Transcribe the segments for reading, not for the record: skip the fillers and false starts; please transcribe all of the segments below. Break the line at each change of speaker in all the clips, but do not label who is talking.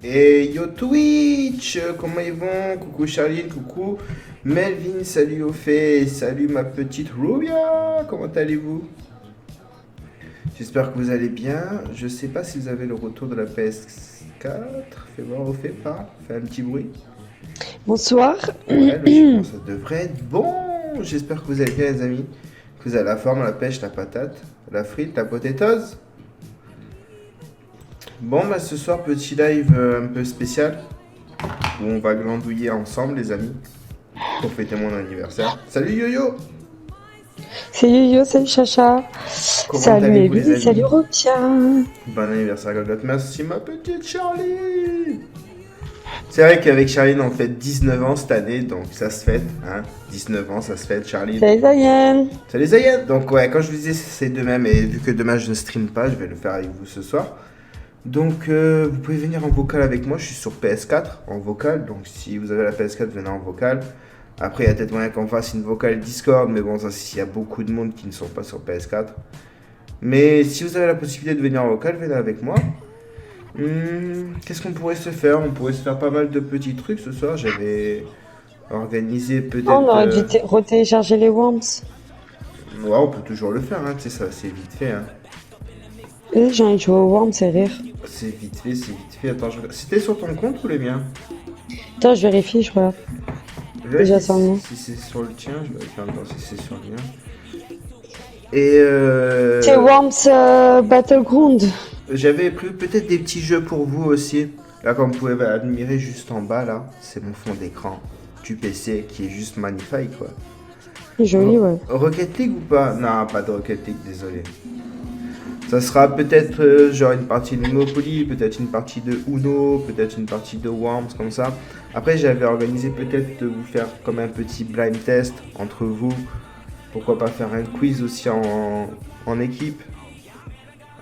Et yo Twitch, comment ils vont? Coucou Charline, coucou Melvin, salut Ophé, salut ma petite Rubia, comment allez-vous? J'espère que vous allez bien. Je sais pas si vous avez le retour de la PS4. Fais voir Ophé, parle, fais un petit bruit.
Bonsoir.
Ouais, logiquement ça devrait être bon. J'espère que vous allez bien les amis. Que vous avez la forme, la pêche, la patate, la frite, la potatoes. Bon, bah ce soir, petit live un peu spécial où on va glandouiller ensemble, les amis, pour fêter mon anniversaire. Salut Yo-Yo!
Salut Yo, salut Chacha.
Comment
Salut
allez-vous, les
Evie,
amis?
salut Robia.
Bon anniversaire, Golgot. Merci, ma petite Charline! C'est vrai qu'avec Charline, on fête 19 ans cette année, donc ça se fête, hein? 19 ans, ça se fête, Charline.
Salut Zayen.
Salut Zayed! Donc, ouais, quand je vous disais c'est demain, mais vu que demain je ne stream pas, je vais le faire avec vous ce soir. Donc, vous pouvez venir en vocal avec moi. Je suis sur PS4 en vocal. Donc, si vous avez la PS4, venez en vocal. Après, il y a peut-être moyen qu'on fasse une vocale Discord. Mais bon, ça, il y a beaucoup de monde qui ne sont pas sur PS4. Mais si vous avez la possibilité de venir en vocal, venez avec moi. Qu'est-ce qu'on pourrait se faire? On pourrait se faire pas mal de petits trucs ce soir. J'avais organisé peut-être.
On aurait dû retélécharger les Worms.
Ouais, on peut toujours le faire. Hein. Tu sais, ça, c'est vite fait. Hein.
J'ai envie de jouer aux Worms, c'est rire.
C'est vite fait, c'est vite fait. Attends, c'était sur ton compte ou les miens?
Attends, je vérifie, je vois. Déjà sur le mien.
Si c'est sur le tien, je vais faire attends, si c'est sur le mien. Et
C'est Worms Battleground.
j'avais prévu peut-être des petits jeux pour vous aussi. Là, comme vous pouvez admirer juste en bas, là, c'est mon fond d'écran du PC qui est juste magnifique, quoi.
Joli, ouais.
Rocket League ou pas? Non, pas de Rocket League, désolé. Ça sera peut-être genre une partie de Monopoly, peut-être une partie de Uno, peut-être une partie de Worms, comme ça. Après, j'avais organisé peut-être de vous faire comme un petit blind test entre vous. Pourquoi pas faire un quiz aussi en équipe.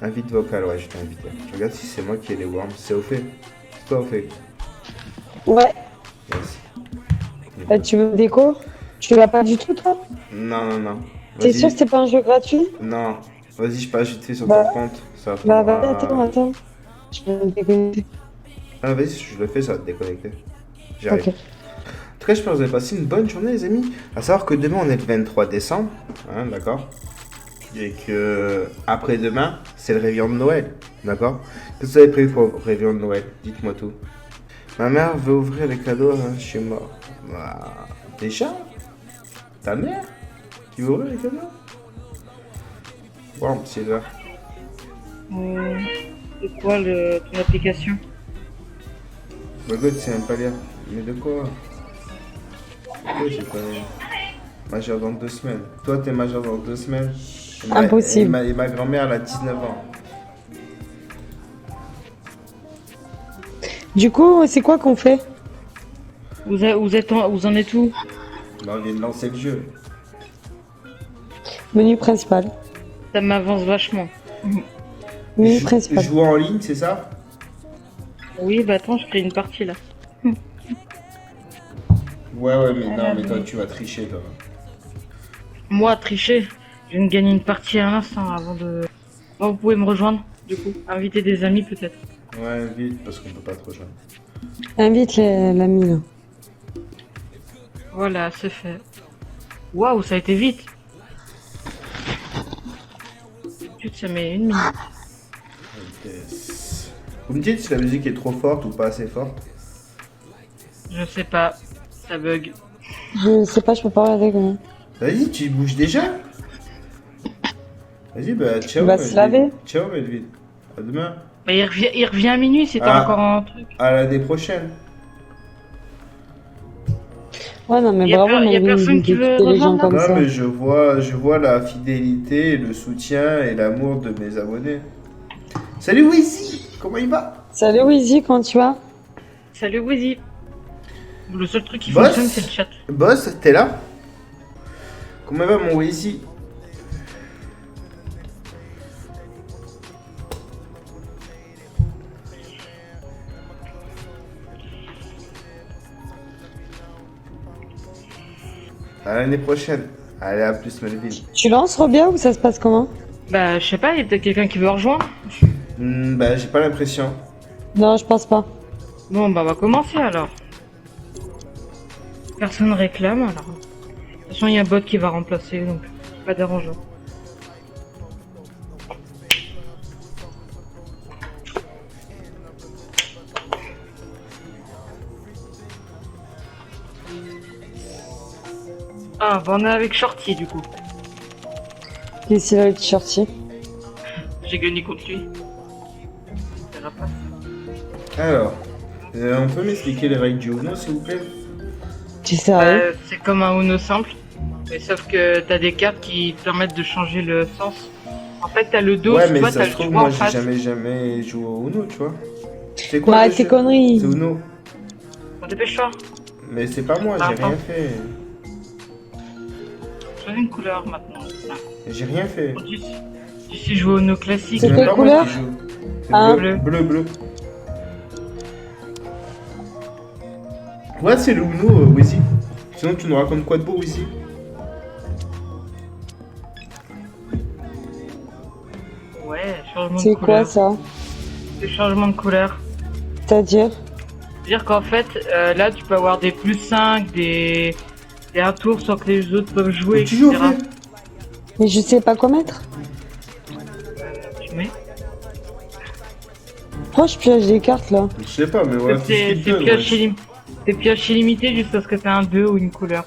Invite vocal, ouais, je t'ai invité. Je regarde si c'est moi qui ai les Worms. C'est au fait. C'est toi au fait.
Ouais.
Yes.
Tu veux déco? Tu l'as pas du tout, toi?
Non.
T'es sûr que c'est pas un jeu gratuit?
Non. Vas-y, je passe vite fait sur
Bah,
ton compte. Ça
Bah,
prendra-
attends. Je vais me déconnecter.
Ah, vas-y, si je le fais, ça va te déconnecter. J'arrive.
Ok.
En tout cas, j'espère que vous avez passé une bonne journée, les amis. À savoir que demain, on est le 23 décembre. Hein, d'accord? Et que après-demain, c'est le réveillon de Noël. D'accord? Qu'est-ce que vous avez prévu pour le réveillon de Noël? Dites-moi tout. Ma mère veut ouvrir les cadeaux hein, chez moi. Bah, déjà? Ta mère? Qui veut ouvrir les cadeaux? Bon, c'est là.
C'est quoi ton application?
Bah, God, c'est un pas lire. Mais de quoi? Pourquoi j'ai pas majeur dans 2 semaines? Toi, t'es majeur dans 2 semaines?
Impossible.
Et ma grand-mère, elle a 19 ans.
Du coup, c'est quoi qu'on fait?
Vous en êtes où?
Bah, on vient de lancer le jeu.
Menu principal.
Ça m'avance vachement.
Menu principal.
Jouer en ligne, c'est ça?
Oui, bah attends, je crée une partie là.
Ouais, mais non, mais toi, tu vas tricher, toi.
Moi, tricher, je viens de gagner une partie à l'instant avant de... Bon, vous pouvez me rejoindre, du coup. Inviter des amis peut-être.
Ouais, vite, parce qu'on peut pas te rejoindre.
Invite l'ami là.
Voilà, c'est fait. Waouh, ça a été vite. Putain, ça met 1 minute.
Yes. Vous me dites si la musique est trop forte ou pas assez forte?
Je sais pas, ça bug.
Je sais pas, je peux pas regarder comment.
Vas-y, tu bouges déjà? Vas-y, bah, ciao.
Il va se laver.
Ciao, Melvin. À demain.
Bah, il revient à minuit, c'était encore un truc.
À l'année prochaine.
Ouais, non, mais
Y a
bravo,
y a
Melvin,
personne qui veut
d'écouter les gens
rejoindre,
comme
Non,
ça.
mais je vois la fidélité, le soutien et l'amour de mes abonnés. Salut Wizzy, comment il va?
Salut Wizzy, comment tu vas?
Salut Wizzy. Le seul truc qui
Boss
fonctionne, c'est le chat.
Boss, t'es là? Comment va mon Wizzy? À l'année prochaine. Allez, à plus Melvin.
Tu lances Robia ou ça se passe comment?
Bah, je sais pas, il y a peut-être quelqu'un qui veut rejoindre.
Bah, j'ai pas l'impression.
Non, je pense pas.
Bon, bah, on va commencer alors. Personne réclame alors. De toute façon, il y a un bot qui va remplacer, donc pas dérangeant. Ah, bah on est avec Shorty du coup.
Qui c'est là le t-shirtier?
J'ai gagné contre lui. C'est rapace.
Alors, on peut m'expliquer les règles du Uno, s'il vous plaît?
Tu sais sérieux?
C'est comme un Uno simple, mais sauf que t'as des cartes qui permettent de changer le sens. En fait, t'as le dos,
Ouais,
tu
mais
vois,
ça
t'as
se
le
trouve,
choix
moi
en
j'ai
face.
jamais joué au Uno, tu vois. C'est quoi
Bah,
le
tes
jeu?
conneries.
C'est Uno.
Bon, dépêche-toi.
Mais c'est pas moi, j'ai
Attends.
rien fait.
Choisis une couleur maintenant. Là.
J'ai rien fait.
Tu sais jouer au Uno classique.
C'est
même
quelle
pas moi
couleur?
qui joue. C'est
Ah.
bleu. Ouais, c'est le Uno, Wizzy. Sinon, tu nous racontes quoi de beau, Wizzy?
Ouais, changement de
C'est
couleur.
quoi ça?
C'est changement de couleur.
C'est-à-dire?
C'est-à-dire qu'en fait, là, tu peux avoir des plus 5, des un tour sans que les autres peuvent jouer,
Tu joues,
etc.
en fait?
Mais je sais pas quoi mettre.
Tu mets.
Pourquoi je pioche des cartes là?
Je sais pas, mais voilà, tout ce
C'est
qu'il te donne,
pioche,
ouais.
c'est pioche illimitée jusqu'à ce que t'aies un 2 ou une couleur.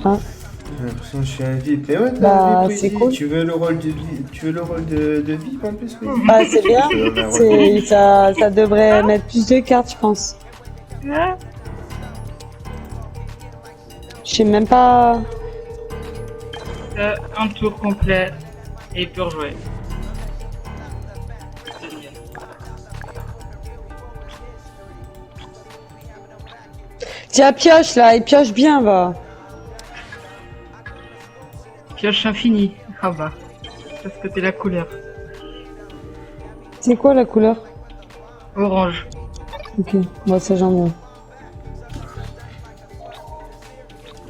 Ah.
J'ai l'impression que je suis un VIP. Mais ouais, t'as
Bah,
un VIP,
c'est
Wizzy.
cool.
Tu veux le rôle de VIP en plus, Wizzy?
Bah, c'est bien.
C'est...
Ça devrait mettre plus de cartes, je pense. Je sais même pas.
Un tour complet et il peut rejouer. Génial.
Tiens, pioche là, et pioche bien, va.
Pioche infini. Ah bah. Parce que t'es la couleur.
C'est quoi la couleur?
Orange.
Ok, moi ça j'en ai.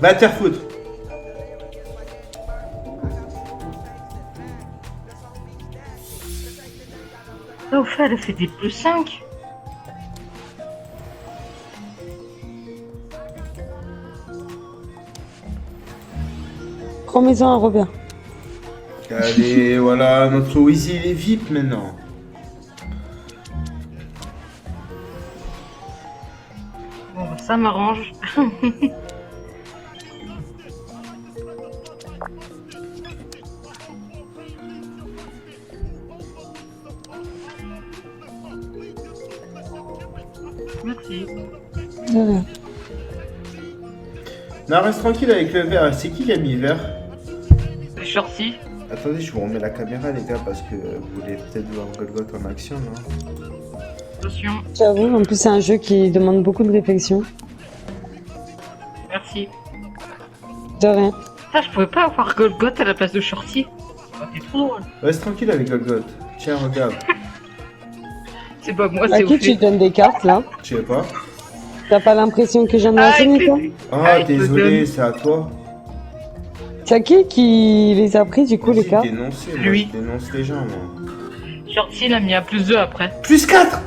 Va te faire foutre.
Ah, au fait, elle a fait des plus 5.
Remets-en un Robert.
Allez, voilà, notre Wizzy, il est VIP maintenant.
Bon, bah, ça m'arrange. Merci.
De rien.
Non, reste tranquille avec le vert. C'est qui a mis vert?
C'est Shorty.
Attendez, je vous remets la caméra, les gars, parce que vous voulez peut-être voir Golgoth en action, non?
Attention.
J'avoue, en plus c'est un jeu qui demande beaucoup de réflexion.
Merci.
De rien.
Ça, je pouvais pas avoir Golgoth à la place de Shorty. C'est trop drôle.
Reste tranquille avec Golgoth. Tiens, regarde.
C'est pas moi,
À
c'est
qui tu
Ophé.
donnes des cartes là?
Je sais pas.
T'as pas l'impression que j'en ai
Ah,
enseigné toi?
Ah,
il te
désolé,
donne.
c'est à toi.
C'est qui les a pris du coup les
Vas-y,
cartes?
dénoncez, moi,
Lui.
je dénonce les gens, moi.
Shorty, il a mis un plus 2 après.
Plus 4.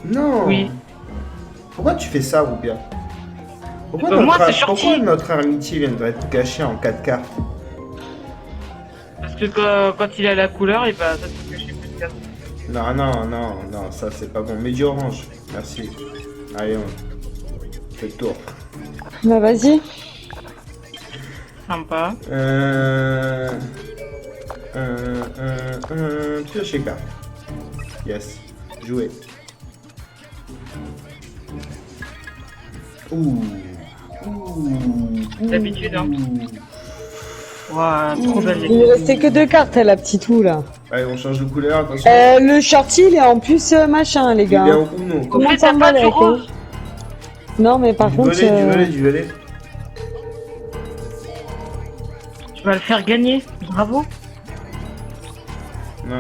Non.
Oui.
Pourquoi tu fais ça, Roubia? Pourquoi,
Bah, moi, c'est Shorty.
pourquoi notre amitié viendrait être gâchée en 4 cartes?
Parce que quand il a la couleur, il va ça te cacher plus de cartes.
Non, ça c'est pas bon. Mets du orange, merci. Allez, on fait le tour.
Bah vas-y.
Sympa.
Pioche les cartes. Yes, jouer. Ouh.
D'habitude, hein. Ouah, trop belle.
Il ne restait que 2 cartes la petite ou là.
Allez, on change de couleur, attention.
Le shorty il est en plus machin les
Il
gars.
est en Uno.
Tout le monde
fait, t'as
s'en
pas
bat
du
avec,
rose.
hein. Non mais par contre.
Du volet.
Tu vas le faire gagner. Bravo.
Non,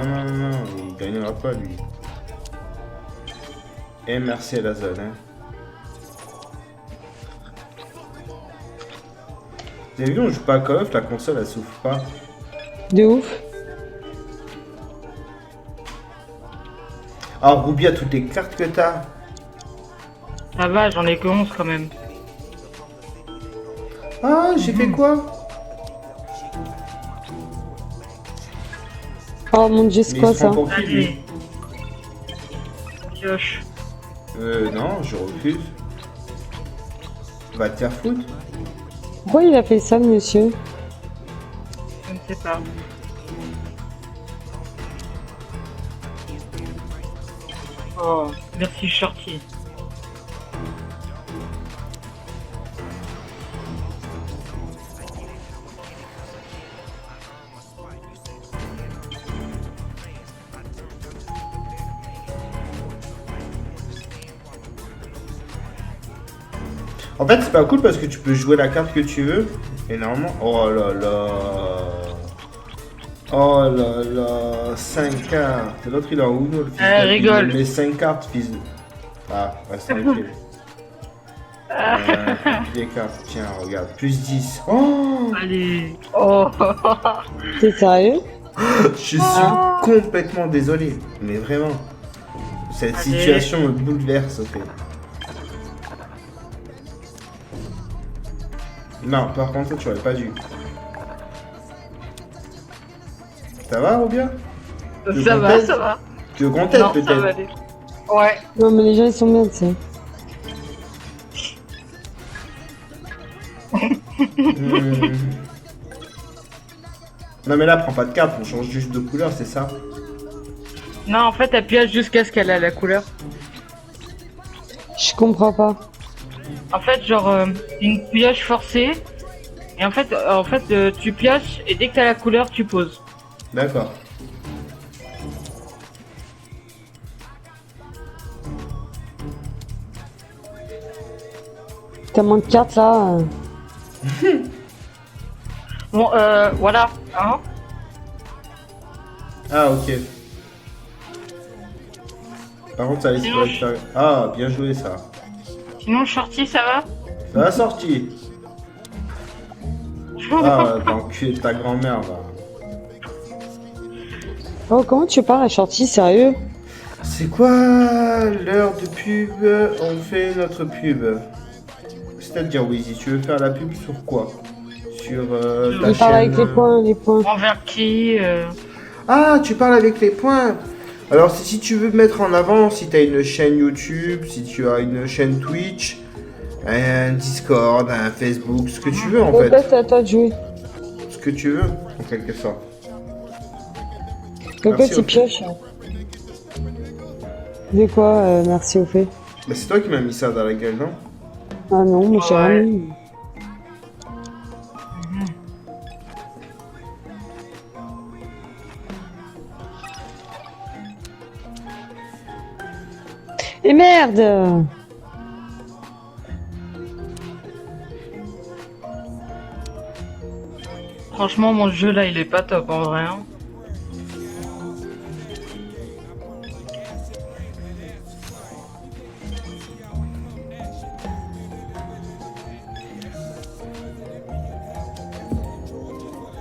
il gagnera pas lui. Et merci à la zone, hein. Vous avez vu, on joue pas à Call of, la console elle souffre pas.
De ouf.
Alors, Roubia, toutes les cartes que t'as,
Ça va, j'en ai que 11 quand même.
Ah, j'ai fait quoi?
Oh mon dieu, c'est
Mais
quoi
il se prend
ça?
pour qui, lui?
Allez. Pioche.
Non, je refuse. Va te faire foutre.
Pourquoi il a fait ça, monsieur?
Je ne sais pas. Oh, merci Shorty.
En fait, c'est pas cool parce que tu peux jouer la carte que tu veux. Et normalement. Oh là là. Oh là là. 5 cartes. L'autre, il a Uno, le fils de pute.
rigole.
Il met 5 cartes, fils de. Ah, reste tranquille. Des cartes. Tiens, regarde. Plus 10. Oh.
Allez. Oh.
T'es sérieux?
Je suis complètement désolé. Mais vraiment. Cette
Allez.
situation me bouleverse, au fait. Non, par contre, tu aurais pas dû. Ça va, Robien?
Ça va, ça va.
Tu veux qu'on t'aide,
Non, ça va
peut-être?
aller. Ouais.
Non, mais les gens, ils sont bien, tu sais.
Non, mais là, prends pas de carte, on change juste de couleur, c'est ça?
Non, en fait, elle pioche jusqu'à ce qu'elle ait la couleur.
Je comprends pas.
En fait, genre, une pioche forcée. Et en fait, tu pioches et dès que t'as la couleur, tu poses.
D'accord.
T'as moins de cartes là.
Bon, voilà. Hein.
Ah, ok. Par contre, ça laisse
Sinon,
pas faire... Ah, bien joué, ça.
Sinon, Shorty, ça va?
Ça a sorti. Ah, dans le cul de ta grand-mère, va.
Oh, comment tu parles à Shorty, sérieux?
C'est quoi l'heure de pub? On fait notre pub. C'est-à-dire, Wheezy, tu veux faire la pub sur quoi? Sur ta
Il parle avec
chaîne,
les points, les points.
Envers qui
Ah, tu parles avec les points. Alors, si tu veux mettre en avant, si tu as une chaîne YouTube, si tu as une chaîne Twitch, un Discord, un Facebook, ce que tu veux en
Bon,
fait.
bah, c'est à toi de jouer.
Ce que tu veux, en quelque sorte.
Le
Merci,
petit
au fait.
pioche. De quoi, merci au fait.
Mais c'est toi qui m'as mis ça dans la gueule, non?
Ah non, moi j'ai
Ouais.
rien mis. Et merde!
Franchement, mon jeu là, il est pas top en vrai. Hein.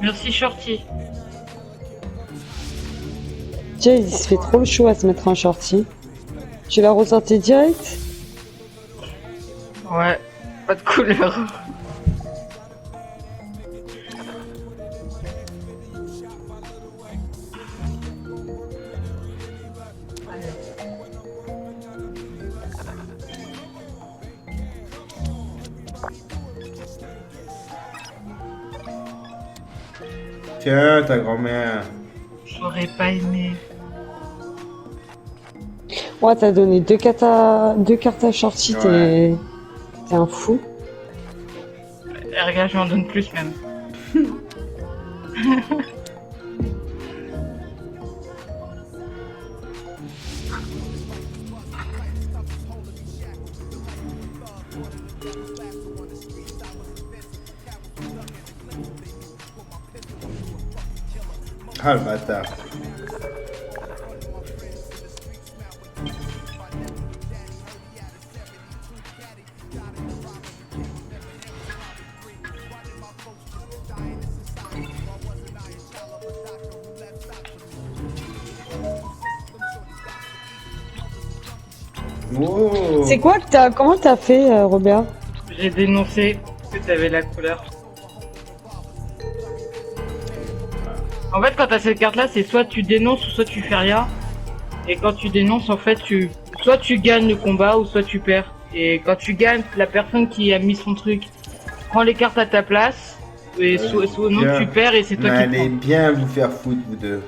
Merci Shorty.
Tiens, il se fait trop le chaud à se mettre en shorty. Tu l'as ressorti direct?
Ouais, pas de couleur.
Tiens, ta grand-mère.
J'aurais pas aimé.
Ouais, t'as donné deux cartes à shorty,
Ouais.
t'es un fou.
Et regarde, je m'en donne plus même.
Ah, le bâtard. Oh.
C'est quoi que t'as... Comment t'as fait, Robert?
J'ai dénoncé que t'avais la couleur. En fait, quand t'as cette carte-là, c'est soit tu dénonces ou soit tu fais rien. Et quand tu dénonces, en fait, soit tu gagnes le combat ou soit tu perds. Et quand tu gagnes, la personne qui a mis son truc prend les cartes à ta place. Et soit non,
bien.
tu perds et c'est toi qui
Allez
prends.
bien vous faire foutre, vous deux.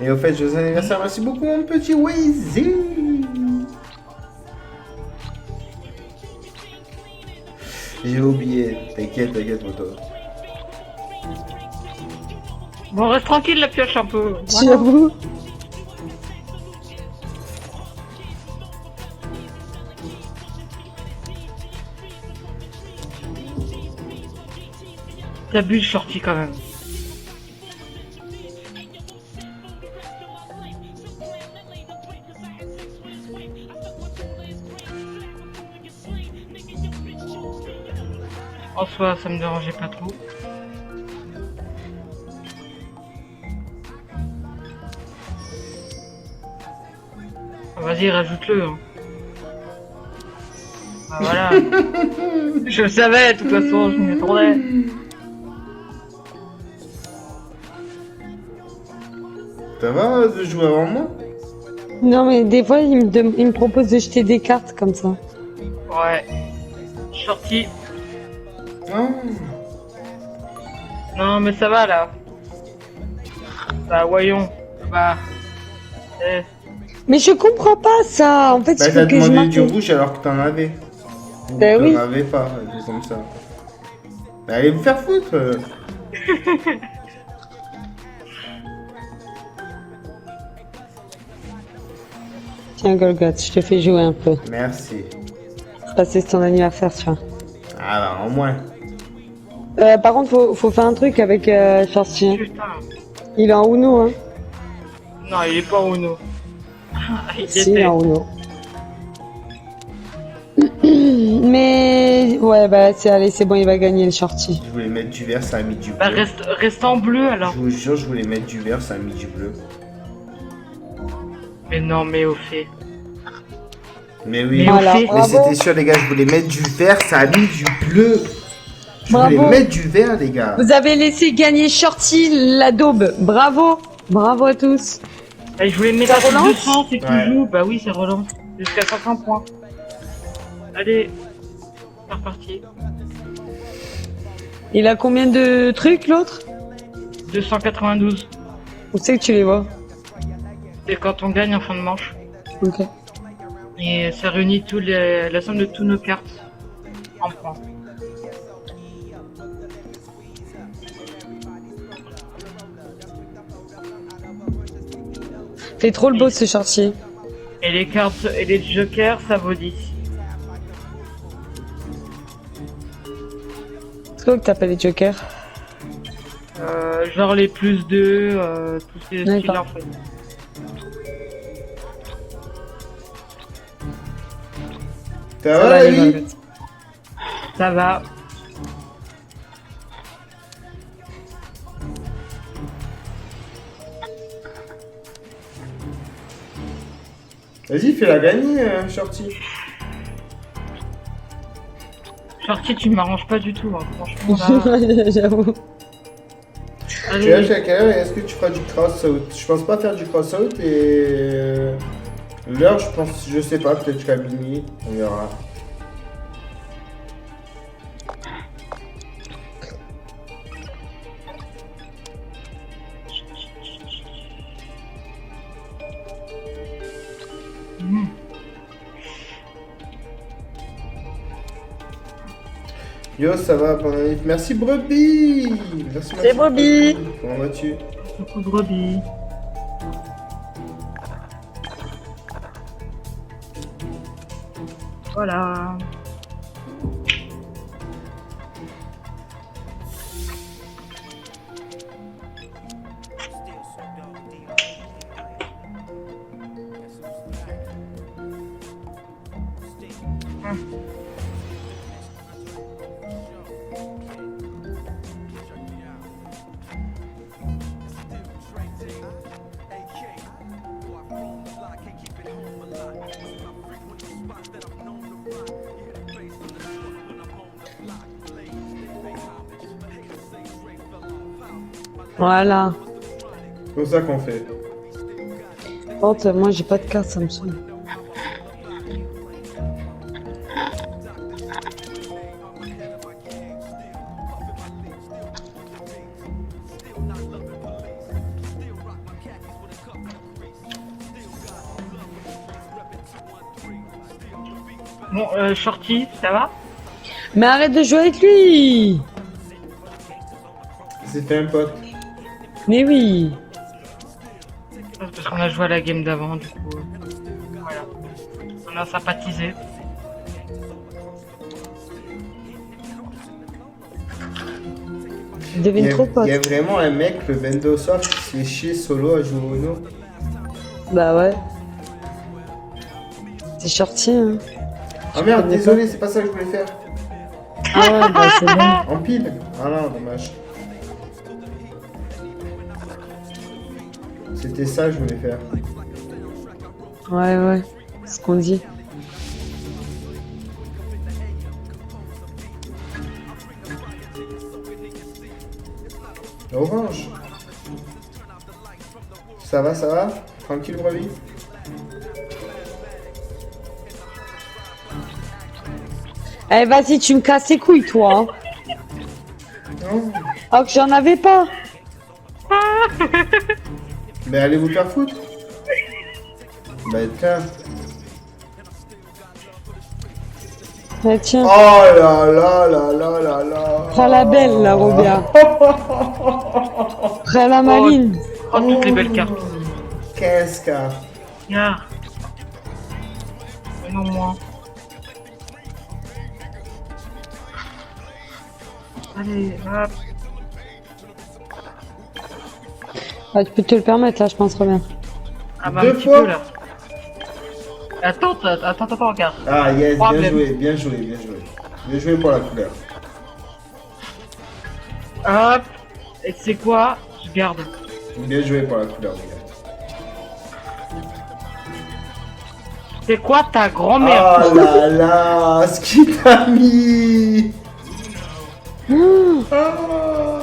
Et au fait, joyeux anniversaire, merci beaucoup, mon petit Weezy. J'ai oublié. T'inquiète, moto.
Bon, reste tranquille, la pioche un peu. Voilà.
J'avoue.
T'abuses, Shorty, quand même. En soi, ça me dérangeait pas trop. Vas-y, rajoute-le. Hein. Ah, voilà. Je le savais, de toute façon, je m'y attendais.
Ça va de jouer avant moi?
Non, mais des fois, il me propose de jeter des cartes comme ça.
Ouais. Shorty.
Non.
Non, mais ça va, là. Bah, voyons. Bah.
Mais je comprends pas ça. En fait,
Bah,
il
t'as
faut que je
demandé
marque.
du rouge alors que t'en avais. Ou
Bah oui.
t'en avais pas, c'est comme ça. Bah, allez vous faire foutre.
Tiens, Golgoth, je te fais jouer un peu.
Merci.
Passer ton anniversaire, tu vois.
Ah bah, au moins.
Par contre, faut faire un truc avec Shorty.
Putain.
Il est en Uno, hein.
Non, il est pas Uno. Il
Si, il est
était.
en Uno. Mais ouais, bah allez, c'est bon, il va gagner le Shorty.
Je voulais mettre du vert, ça a mis du bleu.
Bah, reste en bleu, alors.
Je vous jure, je voulais mettre du vert, ça a mis du bleu.
Mais non, mais au fait.
Mais oui,
Mais
Voilà,
au fait.
mais
bravo.
c'était sûr, les gars, je voulais mettre du vert, ça a mis du bleu. Je
Bravo.
voulais mettre du vert, les gars.
Vous avez laissé gagner Shorty la daube. Bravo. Bravo à tous.
Bah, je voulais mettre
Ça
à
relance
200, c'est
Ouais.
toujours. Bah oui, ça relance. Jusqu'à 500 points. Allez. C'est reparti.
Il a combien de trucs, l'autre?
292.
Où c'est que tu les vois?
C'est quand on gagne en fin de manche.
Ok.
Et ça réunit la somme de tous nos cartes en points.
Fait trop le beau ce Shorty.
Et les cartes et les jokers, ça vaut 10.
C'est quoi que t'appelles les jokers?
Genre les plus 2, tous ces
D'accord.
skills en fait.
Ça
Ça
va,
va, les
Ali?
Golgoth.
Ça va.
Vas-y, fais-la gagner, Shorty.
Shorty, tu m'arranges pas du tout, hein. Franchement là.
J'avoue.
Tu vois,
Allez,
chacun, est-ce que tu feras du cross-out? Je pense pas faire du cross-out et. L'heure, je sais pas, peut-être jusqu'à minuit, on verra. Yo, ça va, bonne année. Merci Brebis. Merci,
C'est Brebis.
Comment vas-tu?
beaucoup de brebis. Voilà.
Voilà.
C'est comme ça qu'on fait.
Oh, moi j'ai pas de carte, ça me saoule.
Bon, Shorty, ça va?
Mais arrête de jouer avec lui.
C'était un pote.
Mais oui.
Parce qu'on a joué à la game d'avant, du coup. Voilà. On a sympathisé.
Il devine trop
Il
pote.
y a vraiment un mec, le 22 au soir, qui se fait chier solo à jouer au Uno.
Bah ouais. C'est Shorty, hein.
Ah merde, désolé, c'est pas ça que je voulais faire.
Ah ouais, bah c'est bon.
En pile. Ah non, dommage. C'était ça que je voulais faire.
Ouais, ouais. C'est ce qu'on dit.
Orange. Ça va, ça va? Tranquille, brebis?
Eh, vas-y, tu me casses les couilles, toi. Hein.
Non.
Ah, que j'en avais pas.
Mais allez vous faire foutre. Bah tiens.
Eh, tiens.
Oh là là là là là là.
Prends la belle, là, Robert. Prends la maline.
Oh, toutes les belles cartes.
15 k.
Regarde. Mais non, moi. Allez, hop.
Ah, tu peux te le permettre, là, je pense, Robert.
Ah bah,
Deux
un petit
fois
peu, là. Attends, regarde.
Ah yes, bien
Problème.
joué, bien joué, bien joué. Bien joué pour la couleur.
Hop. Et tu sais quoi? Je garde.
Bien joué pour la couleur, les gars.
C'est quoi ta grand-mère?
Oh là là, ce qu'il t'a mis. Ah.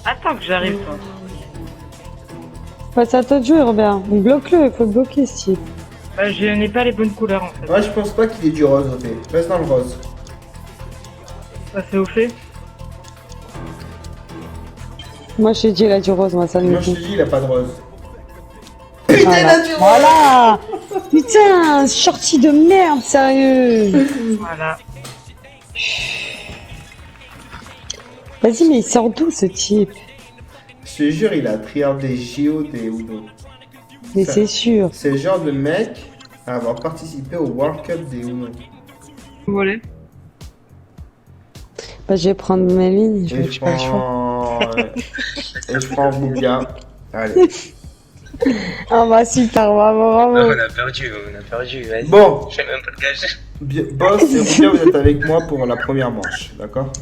Attends que j'arrive, toi.
Ouais, c'est à toi de jouer, Robert. Bloque-le, il faut le bloquer, ce type.
Bah, je n'ai pas les bonnes couleurs, en fait.
Moi je pense pas qu'il ait du rose, ok. Reste dans le rose.
Ça, c'est au fait.
Moi, je t'ai dit, il a du rose, moi, ça me
Moi je te
dit.
dis, il a pas de rose.
Voilà. Voilà. Putain, Shorty de merde, sérieux.
Voilà.
Vas-y, mais il sort d'où, ce type?
Je te jure, il a triard des JO des Uno.
Mais
Ça-
c'est sûr.
C'est le genre de mec à avoir participé au World Cup des Uno.
Vous voulez?
Bah, je vais prendre mes lignes,
Et
je
je
pas le choix.
prends... Et je prends Boubia. Allez.
Ah bah super, bravo,
Ah,
bravo.
on a perdu, vas-y.
Bon,
Je fais même pas de gage.
Boss et Boubia, vous êtes avec moi pour la première manche, d'accord?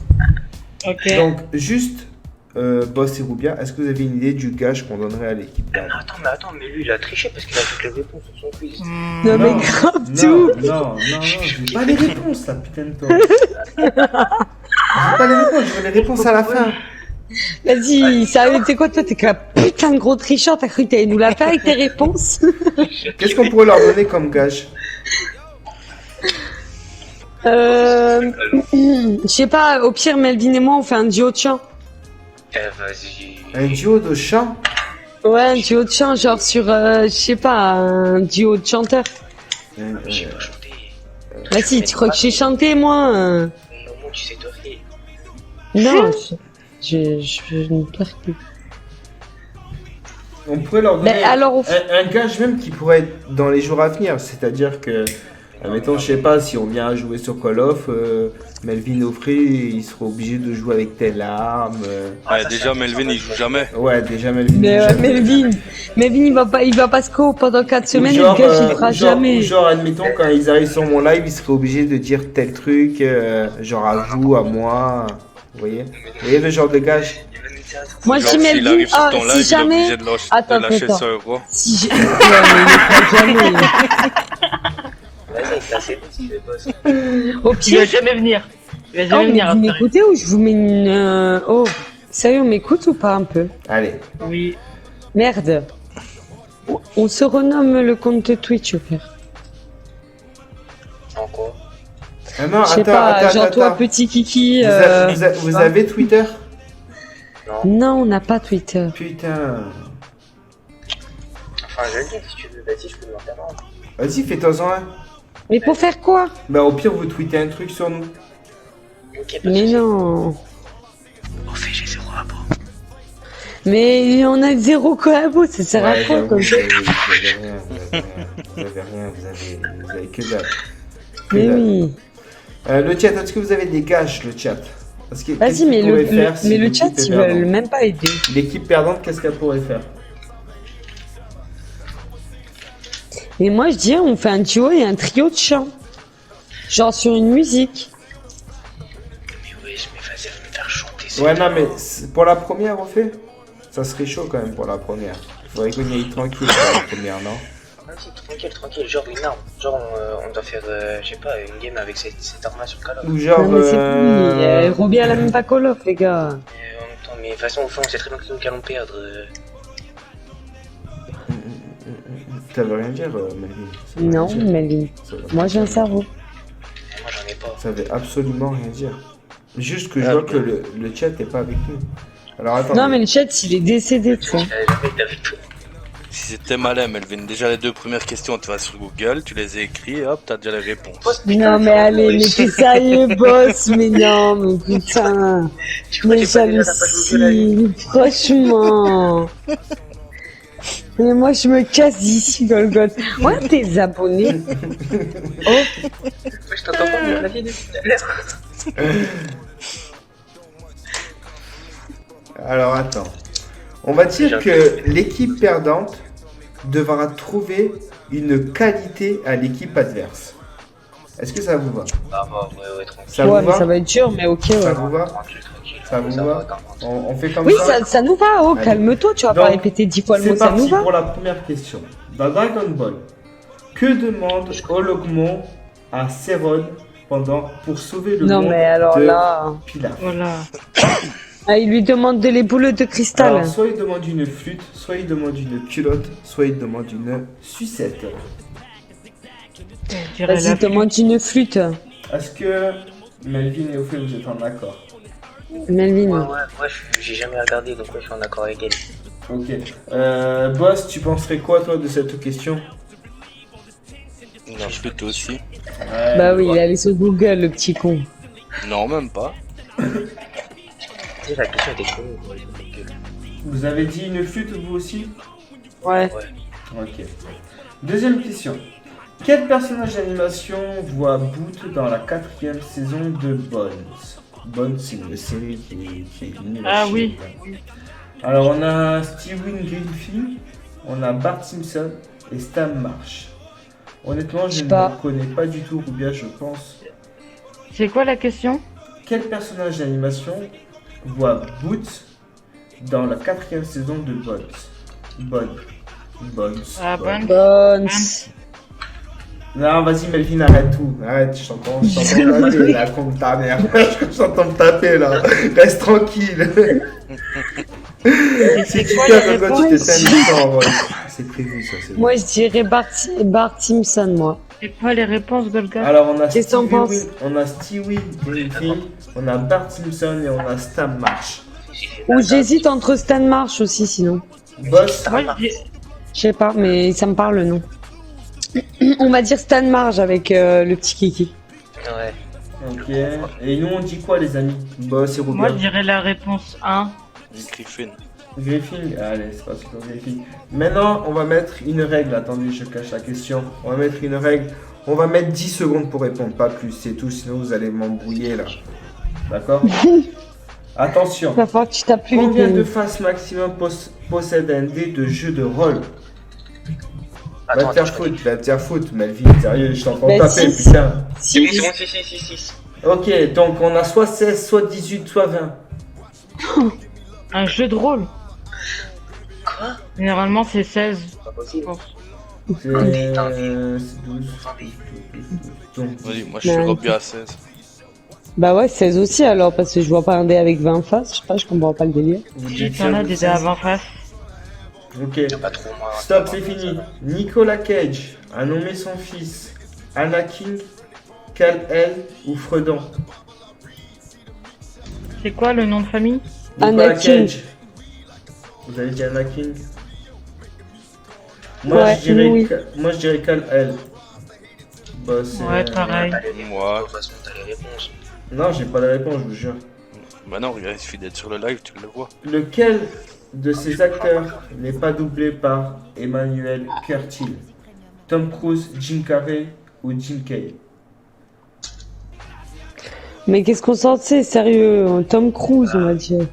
Ok.
Donc, juste, Boss et Roubia, est-ce que vous avez une idée du gage qu'on donnerait à l'équipe
Mais
d'Anne?
attends, mais lui il a triché parce qu'il a toutes les réponses sur son quiz.
Non mais grave tout.
non, j'ai pas les réponses, là, putain de temps. J'ai pas les réponses, je veux les réponses à la fin.
Vas-y, sérieux, t'es quoi toi? T'es qu'un putain de gros tricheur, t'as cru que t'allais nous la faire avec tes réponses?
Qu'est-ce qu'on pourrait leur donner comme gage?
Je sais pas, au pire, Melvin et moi, on fait un duo de chant.
Eh vas-y.
Un duo de chant?
Ouais, un duo de chant, genre sur, je sais pas, un duo de chanteurs.
Je sais pas chanter.
Vas-y, tu crois que j'ai chanté, moi?
Non, moi tu sais torcher.
Non, je ne pleure plus.
On pourrait leur donner
Mais alors,
un gage même qui pourrait être dans les jours à venir. C'est-à-dire que, admettons, je sais pas, si on vient à jouer sur Call of, Melvin Offray, il sera obligé de jouer avec telle arme.
Ouais, déjà Melvin il joue jamais.
Ouais, déjà Melvin.
mais
jamais.
Melvin, il va pas se co pendant 4 semaines,
Ou genre,
le gars, il fera jamais.
ou genre, admettons, quand ils arrivent sur mon live, ils seraient obligés de dire tel truc, genre à vous, à moi. Vous voyez le genre de gage?
Moi,
Genre
si
s'il
Melvin,
arrive sur
ah,
ton
si
live, il est
jamais,
obligé de lâcher
attends.
100 euros.
Si j'ai... Ouais, mais il le fera jamais.
Vas-y, c'est assez petit le boss.
Au
Il va
pire,
jamais venir. Il va
oh,
jamais
mais
venir.
vous
Astrid.
m'écoutez ou je vous mets une... Oh, Sérieux, on m'écoute ou pas un peu?
Allez.
Oui.
Merde. On se renomme le compte de Twitch, au pire.
En quoi?
Ah non,
Je sais
attends,
pas,
attends,
genre
attends.
toi, petit kiki.
Vous avez Twitter?
Non.
Non, on n'a pas Twitter.
Putain.
Enfin, je le dis, si tu veux, vas-y, je peux m'en faire un.
Vas-y, fais-toi-en un.
Mais pour faire quoi?
Bah au pire, vous tweetez un truc sur nous.
Ok, pas de
Mais
soucis.
non.
Au fait, j'ai 0 abos.
Mais on a 0 collabo, ça sert à quoi
j'avoue,
comme ça?
vous avez rien, vous avez que dalle. Que
Mais
dalle.
oui.
Le chat, est-ce que vous avez des gages, le chat? Parce que, qu'est-ce
Vas-y,
qu'il
mais
pourrait faire si
mais le
l'équipe
chat,
est
ils veulent
perdante
même pas aider.
L'équipe perdante, qu'est-ce qu'elle pourrait faire?
Et moi, je dis, on fait un duo et un trio de chant. Genre sur une musique.
Mais wesh, mais vas-y, va me faire chanter.
Ouais, non, mais pour la première, on fait? Ça serait chaud quand même pour la première. Faudrait qu'on y aille tranquille pour la première, non?
Vas-y, tranquille, tranquille, genre une arme. Genre, on doit faire, je sais pas, une game avec cette arme-là sur Call of.
Ou genre.
Non, mais c'est fini. Roby, elle a même pas Call of, les gars.
En même temps, mais de toute façon, au fond, on sait très bien que nous allons perdre.
Ça veut rien dire, Melvin. Ça veut
Non,
rien dire.
Melvin.
Ça veut
Moi, j'ai un cerveau.
Et moi, j'en ai pas.
Ça veut absolument rien dire. Juste que je
Ah,
vois
ok.
que le chat est pas avec nous. Alors attends.
Non, mais le chat, il est décédé, tu vois.
J'avais jamais été avec toi.
Si c'était malin, Melvin, déjà les deux premières questions, tu vas sur Google, tu les écris, hop, t'as déjà les réponses.
Non, mais allez, mais t'es sérieux, boss. Mais non, mais putain.
Tu crois que
Mais
j'ai pas déjà la page Google à lui?
j'hallucine. Franchement. Mais moi, je me casse d'ici, Golgoth. Ouais, tes abonnés.
Ouais, je t'entends pas, mais la vie depuis tout à l'heure.
Alors attends. On va dire que l'équipe perdante devra trouver une qualité à l'équipe adverse. Est-ce que ça vous va?
Ah bah, ouais, tranquille.
Ça
Ouais,
vous
mais
va?
ça va être dur, mais ok,
Ça
ouais.
vous va?
Tranquille, tranquille.
Ça vous va?
attends.
On fait comme
Oui,
ça?
ça nous va. Oh,
Allez.
calme-toi, tu vas
Donc,
pas répéter 10 fois le
C'est
mot, ça nous
parti
va.
pour la première question. Dans Dragon Ball, que demande Ologmon à Céron pour sauver le
Non,
monde
mais alors
de
là.
Pilaf?
Voilà.
Ah, il lui demande de les boules de cristal.
Alors, soit il demande une flûte, soit il demande une culotte, soit il demande une sucette.
Je dirais
Vas-y,
la
demande une flûte.
Est-ce que Melvin et Ophé, vous êtes en accord?
Melvin.
Ouais, j'ai jamais regardé, donc ouais, je suis en accord avec elle.
Ok. Boss, tu penserais quoi, toi, de cette question?
Une flûte aussi.
Bah oui, il est allé sur Google, le petit con.
Non, même pas.
Tu sais, la question était connue, quoi.
Vous avez dit une flûte, vous aussi?
Ouais.
Ok. Deuxième question. Quel personnage d'animation voit Boot dans la 4e saison de Bones? Bones, c'est une série qui est nulle à
Ah
chier,
oui.
là. Alors, on a Steven Greenfield, on a Bart Simpson et Stan Marsh. Honnêtement,
Je
je
sais
ne
pas.
connais pas du tout Rubia, je pense.
C'est quoi la question?
Quel personnage d'animation voit Boot dans la 4e saison de Bones? Bones.
Ah, bonne.
Bones.
Non, vas-y, Melvin, arrête tout. Arrête, je t'entends taper là, contre ta mère. Je t'entends me taper là. Reste tranquille.
Et c'est
Si
quoi
tu
les
perds, quand tu
réponses?
t'éteins, en vrai. C'est prévu, ça, c'est bon.
Moi, je dirais Bart Simpson, moi.
C'est quoi les réponses, Golga?
Alors, on a
Qu'est-ce que t'en penses
Stewie Greenfield, on a Bart Simpson et on a Stan Marsh.
Ou j'hésite entre Stan Marsh aussi, sinon.
Boss,
Moi, je dis...
Je sais pas, mais ça me parle, non. On va dire Stan Marsh avec le petit kiki.
Ouais.
ok. Et nous, on dit quoi, les amis? Boss et
Moi, je
Robin.
dirais la réponse 1.
Griffin.
Griffin, allez, c'est pas super Griffin. Maintenant, on va mettre une règle. Attendez, je cache la question. On va mettre une règle. On va mettre 10 secondes pour répondre, pas plus, c'est tout. Sinon, vous allez m'embrouiller là. D'accord? Attention.
Il va falloir que tu tapes plus vite.
Combien de
Melvin.
faces maximum possède un dé de jeu de rôle? Va
Attends,
te faire
attends,
foutre, va te faire foutre, Melvin. Sérieux, je t'entends
Bah,
taper,
six.
putain.
c'est bon,
Si,
c'est bon, si.
Ok, donc on a soit 16, soit 18, soit 20.
Un jeu de rôle.
Quoi?
Généralement, c'est 16.
Pas possible.
C'est 12. Donc,
Vas-y, moi je suis
Ouais.
Robbie à 16.
Bah ouais, 16 aussi alors, parce que je vois pas un dé avec 20 faces, je sais pas, je comprends pas le délire.
Vous
Si
dites
t'en as
vous
des dés à
16.
20 faces.
Ok.
Il y a pas trop moins.
Stop, c'est fini. Nicolas Cage a nommé son fils Anakin, Kal-El ou Fredan.
C'est quoi le nom de famille?
Nicolas
Anakin.
Cage. Vous avez dit Anakin? Moi,
Ouais, oui.
Moi je dirais Kal-El. Bah, c'est...
Ouais, pareil.
T'as les réponses,
Moi.
de toute façon, t'as les réponses.
Non, j'ai pas la réponse, je vous jure.
Bah non, regarde, il suffit d'être sur le live, tu le vois.
Lequel de ces acteurs n'est pas doublé par Emmanuel Curtil? Tom Cruise, Jim Carrey ou Jim Carrey?
Mais qu'est-ce qu'on s'en sait, sérieux? Tom Cruise, on va dire.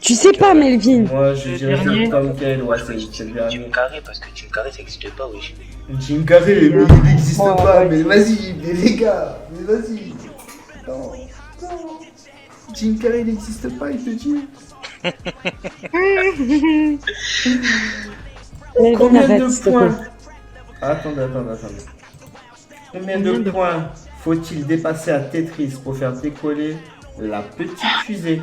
Tu sais pas, Melvin?
Moi, je
Le
dirais
dernier.
Tom Carrey, ouais,
Je me dis
c'est le
Jim
dernier.
Carrey parce que Jim Carrey ça existe pas, oui.
Jim Carrey, mais il n'existe
Ouais,
pas,
ouais.
mais vas-y, mais les gars, mais vas-y. Non, non. Jim Carrey n'existe pas, il te dit.
Melvin,
Combien
arrête,
de
s'il te plaît.
points Attendez. Combien de points faut-il dépasser à Tetris pour faire décoller la petite fusée?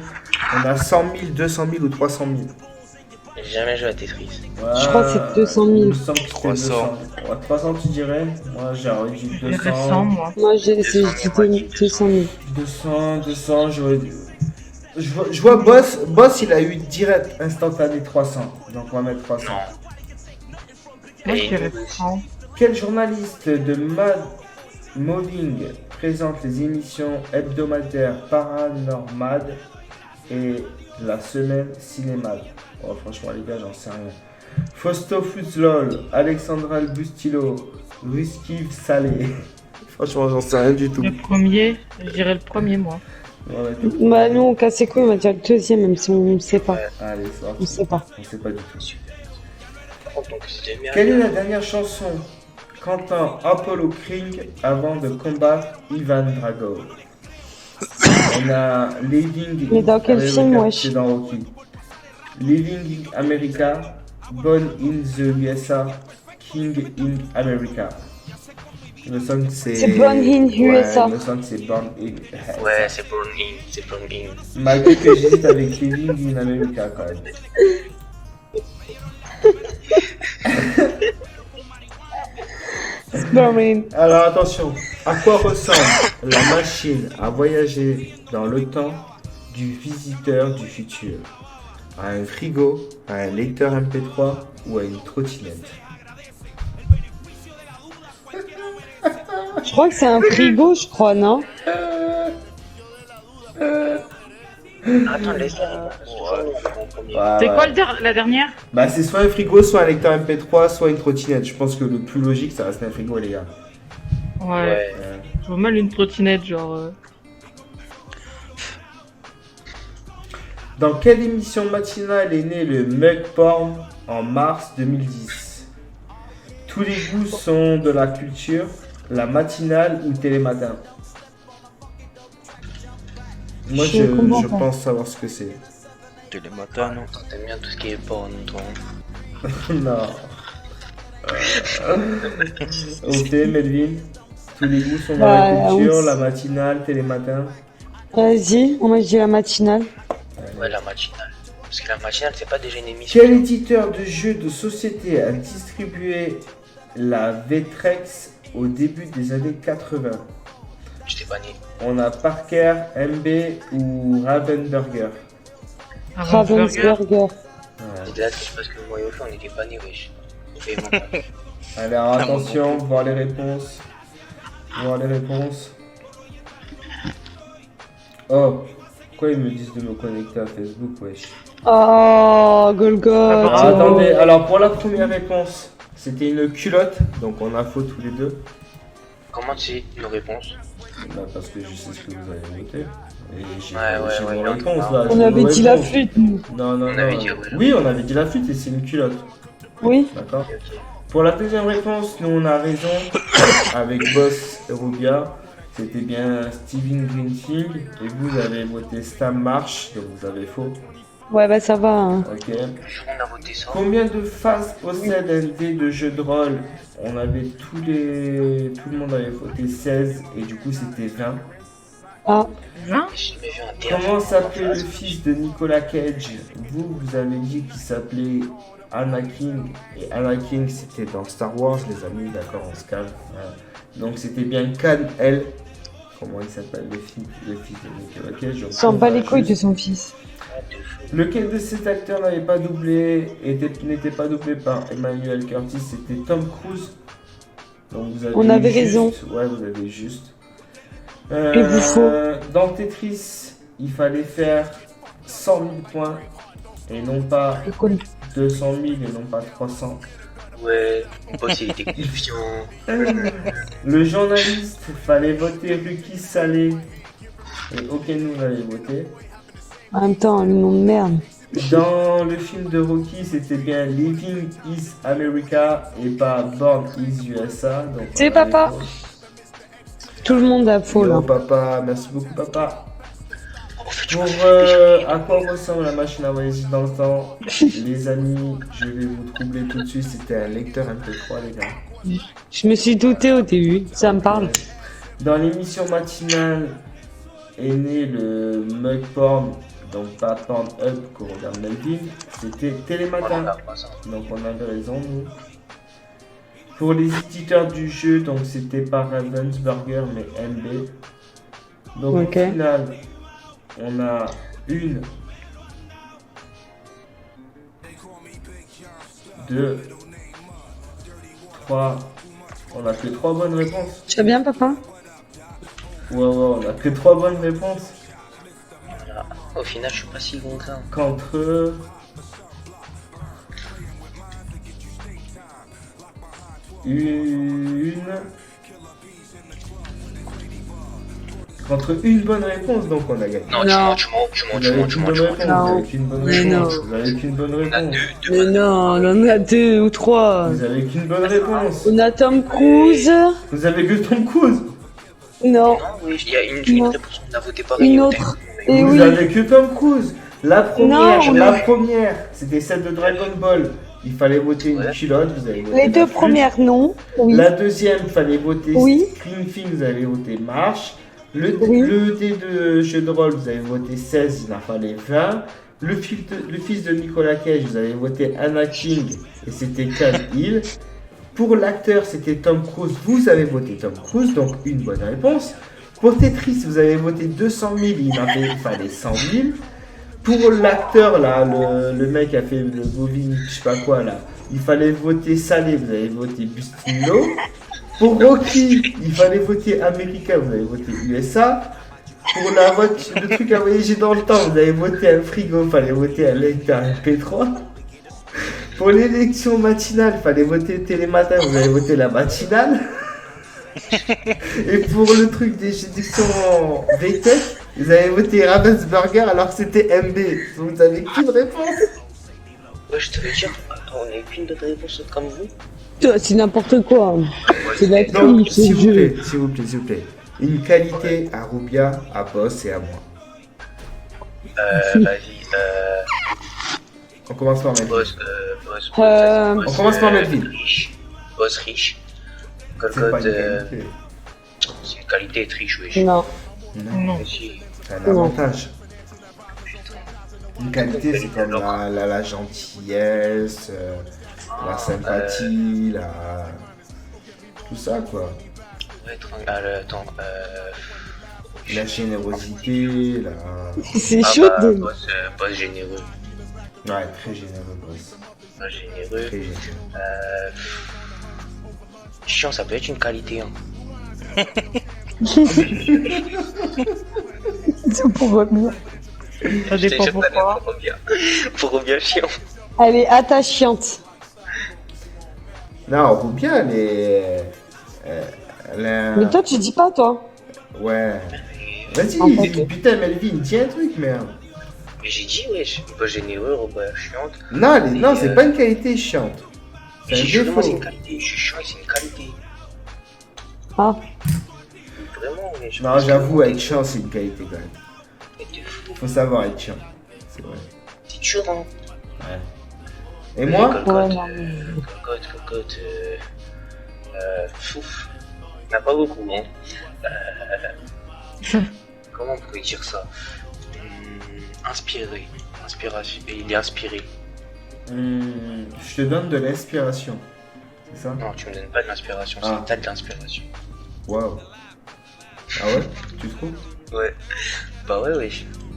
On a 100 000, 200 000 ou 300 000.
J'ai jamais joué à Tetris.
Je crois que c'est 200 000.
Il me semble que c'était
300.
200. Ouais, 300 tu dirais? Moi j'aurais dit
Je dirais 100,
200.
moi.
Moi, c'était 200 000.
200, j'aurais dit... Je vois Boss il a eu direct instantané 300. Donc on va mettre 300.
Moi, je
Et
dirais
nous,
100.
Quel journaliste de Mad Moving présente les émissions hebdomadaires Paranormad et la semaine Cinémad? Oh, franchement, les gars, j'en sais rien. Fausto Fuzlol, Alexandra Bustillo, Whisky Salé. Franchement, j'en sais rien du tout.
Le premier, je dirais le premier, moi.
On va tout-
Bah, nous, on casse les couilles, on va dire le deuxième, même si on ne sait pas.
Allez, c'est
On
parti.
sait pas.
On sait pas du tout.
par contre, donc c'était bien.
Quelle est la dernière chanson qu'entend Apollo Creed avant de combattre Ivan Drago? On a Living
Mais dans quel
America,
film, wesh?
c'est dans Rocky. Living America, Born in the USA, King in America. Il me semble que c'est...
C'est Born in USA.
Ouais, il me semble que c'est Born in...
Ouais, c'est Born In.
Malgré que j'hésite avec Living in America quand même.
Boring.
Alors attention, à quoi ressemble la machine à voyager dans le temps du visiteur du futur? À un frigo, à un lecteur MP3 ou à une trottinette?
Je crois que c'est un frigo, je crois, non?
Attends, laisse-la.
C'est quoi la dernière?
Bah c'est soit un frigo, soit un lecteur MP3, soit une trottinette. Je pense que le plus logique ça reste un frigo les gars.
Ouais.
Ouais.
Je vois mal une trottinette, genre.
Dans quelle émission matinale est né le mug porn en mars 2010? Tous les goûts sont de la culture, la matinale ou Télématin? Moi
Je comprends
je
pas.
pense savoir ce que c'est.
Télématin, non?
T'aimes bien tout ce qui est porn, toi.
Non. Ok, Melvin. Tous les goûts sont dans la
Ouais,
culture,
oui.
la matinale, télématin.
Vas-y, on m'a dit la matinale.
Ouais, la matinale. Parce que la matinale, c'est pas déjà une émission.
Quel éditeur de jeux de société a distribué la Vectrex au début des années 80?
J'étais pas né.
On a Parker, MB ou Ravenburger.
Ravensburger.
Ouais.
C'était là parce que moi et Ophé, on était pas nés, wesh. Ophé et moi.
Allez, alors attention, voir les réponses. Voir les réponses. Oh, pourquoi ils me disent de me connecter à Facebook, wesh?
Oh, Golgoth.
Alors, attendez, alors pour la première réponse, c'était une culotte, donc on a faux tous les deux.
Comment tu sais nos réponses?
Bah, parce que je sais ce que vous avez voté. Et j'ai
Ouais,
j'ai
ouais,
vos
ouais,
réponses
non,
là.
On
j'ai
avait
vos
dit la
réponses.
flûte, nous.
Non, non,
On
non.
avait dit, ouais.
Oui, on avait dit la flûte et c'est une culotte.
Oui.
D'accord.
Ok, ok.
Pour la deuxième réponse, nous on a raison avec Boss et Rubia. C'était bien Steven Greenfield et vous avez voté Stam Marsh, donc vous avez faux.
Ouais, bah ça va. Hein.
Ok.
On a voté ça.
Combien de faces possède un dé de jeu de rôle? On avait tout le monde avait voté 16 et du coup c'était 20.
Ah,
20.
J'ai jamais vu un dernier.
Comment s'appelait le fils de Nicolas Cage? Vous avez dit qu'il s'appelait Anakin. Et Anakin, c'était dans Star Wars, les amis, d'accord, on se calme. Voilà. Donc c'était bien Kal-El. Comment il s'appelle le fils de Nicolas Cage?
il s'en bat les couilles de son fils.
Lequel de ces acteurs n'avait pas doublé, n'était pas doublé par Emmanuel Curtis? C'était Tom Cruise. Donc vous avez
On avait
juste.
raison.
Ouais, vous avez juste.
Et vous faut.
Dans Tetris, il fallait faire 100 000 points et non pas
Le con.
200 000 et non pas 300.
Ouais, mon boss il était confiant.
Le journaliste, fallait voter Ruki Saleh et aucun nous l'avait voté.
En même temps, le nom de merde.
Dans le film de Rocky, c'était bien Living is America et pas Born is USA. Donc
C'est
on a
papa.
les fautes.
Tout le monde a faux
Yo,
là.
papa, merci beaucoup papa.
En fait, tu
Pour
m'as
à quoi ressemble la machine à voyager dans le temps, les amis, je vais vous troubler tout de suite. C'était un lecteur MP3, les gars.
Je me suis douté au début, ça me parle.
Dans l'émission matinale est né le mug porn, donc pas Pornhub qu'on regarde Melvin, c'était Télématin. Donc on avait raison, nous. Pour les éditeurs du jeu, donc c'était pas Ravensburger mais MB. Donc
Ok.
au final, on a une, deux, trois. On a que 3 bonnes réponses.
Tu vas bien, papa?
Ouais, on a que 3 bonnes réponses.
Au final, je suis pas si bon que ça.
Qu'entre une bonne réponse, donc on a gagné.
Non,
Non.
tu mens,
Vous avez qu'une bonne réponse,
Non.
vous avez qu'une bonne
Mais
réponse,
non.
vous avez qu'une bonne
On a
réponse.
Mais non, on en a 2 ou 3.
Vous avez qu'une bonne réponse.
On a Tom Cruise.
Vous avez que Tom Cruise.
Non,
Non, oui, il y a une
Non.
réponse, on a voté pareil.
une
on
autre.
t'a-
Et
Vous
oui.
avez que Tom Cruise. La
Non,
première, c'était celle de Dragon Ball. Il fallait voter une
Ouais.
culotte, vous avez voté
Les
la
deux
flûte.
premières, non. Oui.
La deuxième, il fallait voter
Oui.
Scream Thing, vous avez voté Marche. Le
Oui.
dé de jeu de rôle, vous avez voté 16, il en fallait 20. Le fils de Nicolas Cage, vous avez voté Anakin et c'était Kal-El. Pour l'acteur, c'était Tom Cruise, vous avez voté Tom Cruise, donc une bonne réponse. Pour Tetris, vous avez voté 200 000, il fallait 100 000. Pour l'acteur, là, le mec qui a fait le bovine, je sais pas quoi, là, il fallait voter Salé, vous avez voté Bustino. Pour Rocky, il fallait voter America, vous avez voté USA. Pour la voiture, le truc à voyager dans le temps, vous avez voté un frigo, il fallait voter un lecteur MP3. Pour l'élection matinale, il fallait voter Télématin, vous avez voté la matinale. Et pour le truc des élections VTech, vous avez voté Ravensburger alors que c'était MB. Donc vous avez qu'une réponse.
Ouais, je te veux dire, on n'a qu'une bonne réponse comme vous.
C'est n'importe quoi. C'est de la
Donc,
triche, ce
s'il vous
jeu.
plaît, s'il vous plaît, s'il vous plaît. Une qualité à Rubia, à Boss et à moi.
Vas-y,
On commence par Melvin.
boss,
On commence par Melvin.
Riche. Boss riche.
C'est pas
Golgoth,
une qualité.
c'est une qualité triche, wesh.
Non.
Non,
Non.
Vas-y.
c'est un avantage.
Putain.
Une qualité, c'est comme la gentillesse, la sympathie, tout ça, quoi.
Ouais, attends,
La générosité,
C'est
ah
chaud
bah,
de...
boss généreux.
Ouais, très généreux, boss.
Boss généreux.
Très généreux.
Chiant, ça peut être une qualité, hein.
C'est pour revenir.
Ça dépend pourquoi.
Pour bien chiant.
Elle est attachante.
Non, Rubia, elle est...
Mais toi, tu dis pas, toi.
Ouais. Vas-y,
En fait.
putain, Melvin, dis un truc, merde.
Mais j'ai dit, wesh, boss généreux, boss chiante.
Non, non,
Mais,
c'est pas une qualité chiante. C'est
J'ai
un
dit, moi, c'est
défaut.
une qualité. Je suis chiant et c'est une qualité.
Ah.
Vraiment, wesh.
Non, j'avoue, être chiant, c'est une qualité quand même.
Mais t'es fou.
Faut savoir être chiant. C'est vrai.
C'est dur, hein.
Ouais. Et moi
Ouais, non.
Cocotte, fouf. Il n'y en a pas beaucoup, hein. comment on pourrait dire ça? Inspiré. Inspiration. Il est inspiré.
Je te donne de l'inspiration. C'est ça?
Non, tu me donnes pas de l'inspiration,
Ah.
t'as de l'inspiration.
Waouh. Ah ouais? Tu trouves?
Ouais. Bah ouais, ouais.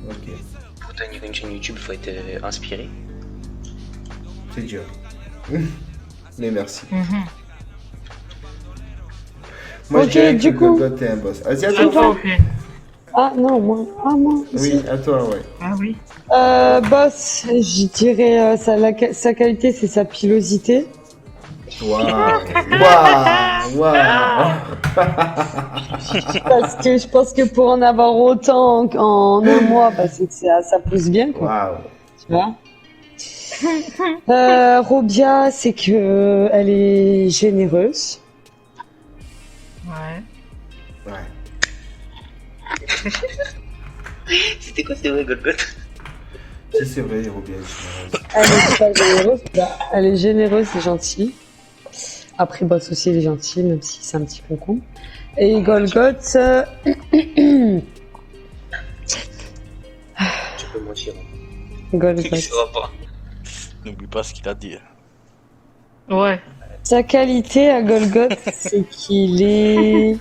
Ok.
Pour tenir une chaîne YouTube, faut être inspiré.
C'est dur. Mais merci. Moi, je
Ok,
dirais
du
que
coup.
Golgot est un boss. Vas-y, à
Ah,
toi.
ok.
Ah non, moi. Ah, moi.
Oui, à toi, ouais.
Ah oui.
Boss, je dirais sa qualité, c'est sa pilosité.
Waouh. Waouh. Waouh.
Parce que je pense que pour en avoir autant en un mois, bah, c'est que ça pousse bien, quoi.
Waouh.
Tu vois. Robia, c'est que elle est généreuse.
Ouais.
Ouais.
C'était quoi, c'est vrai, Golgot?
Si c'est vrai, Robia.
Elle est pas généreuse, bah, elle est généreuse et gentille. Après, Boss aussi, il est gentil, même si c'est un petit concon. Et Golgot,
Tu peux mentir.
Golgot.
Tu sauras pas.
N'oublie pas ce qu'il a dit.
Ouais.
Sa qualité à Golgot, c'est qu'il est...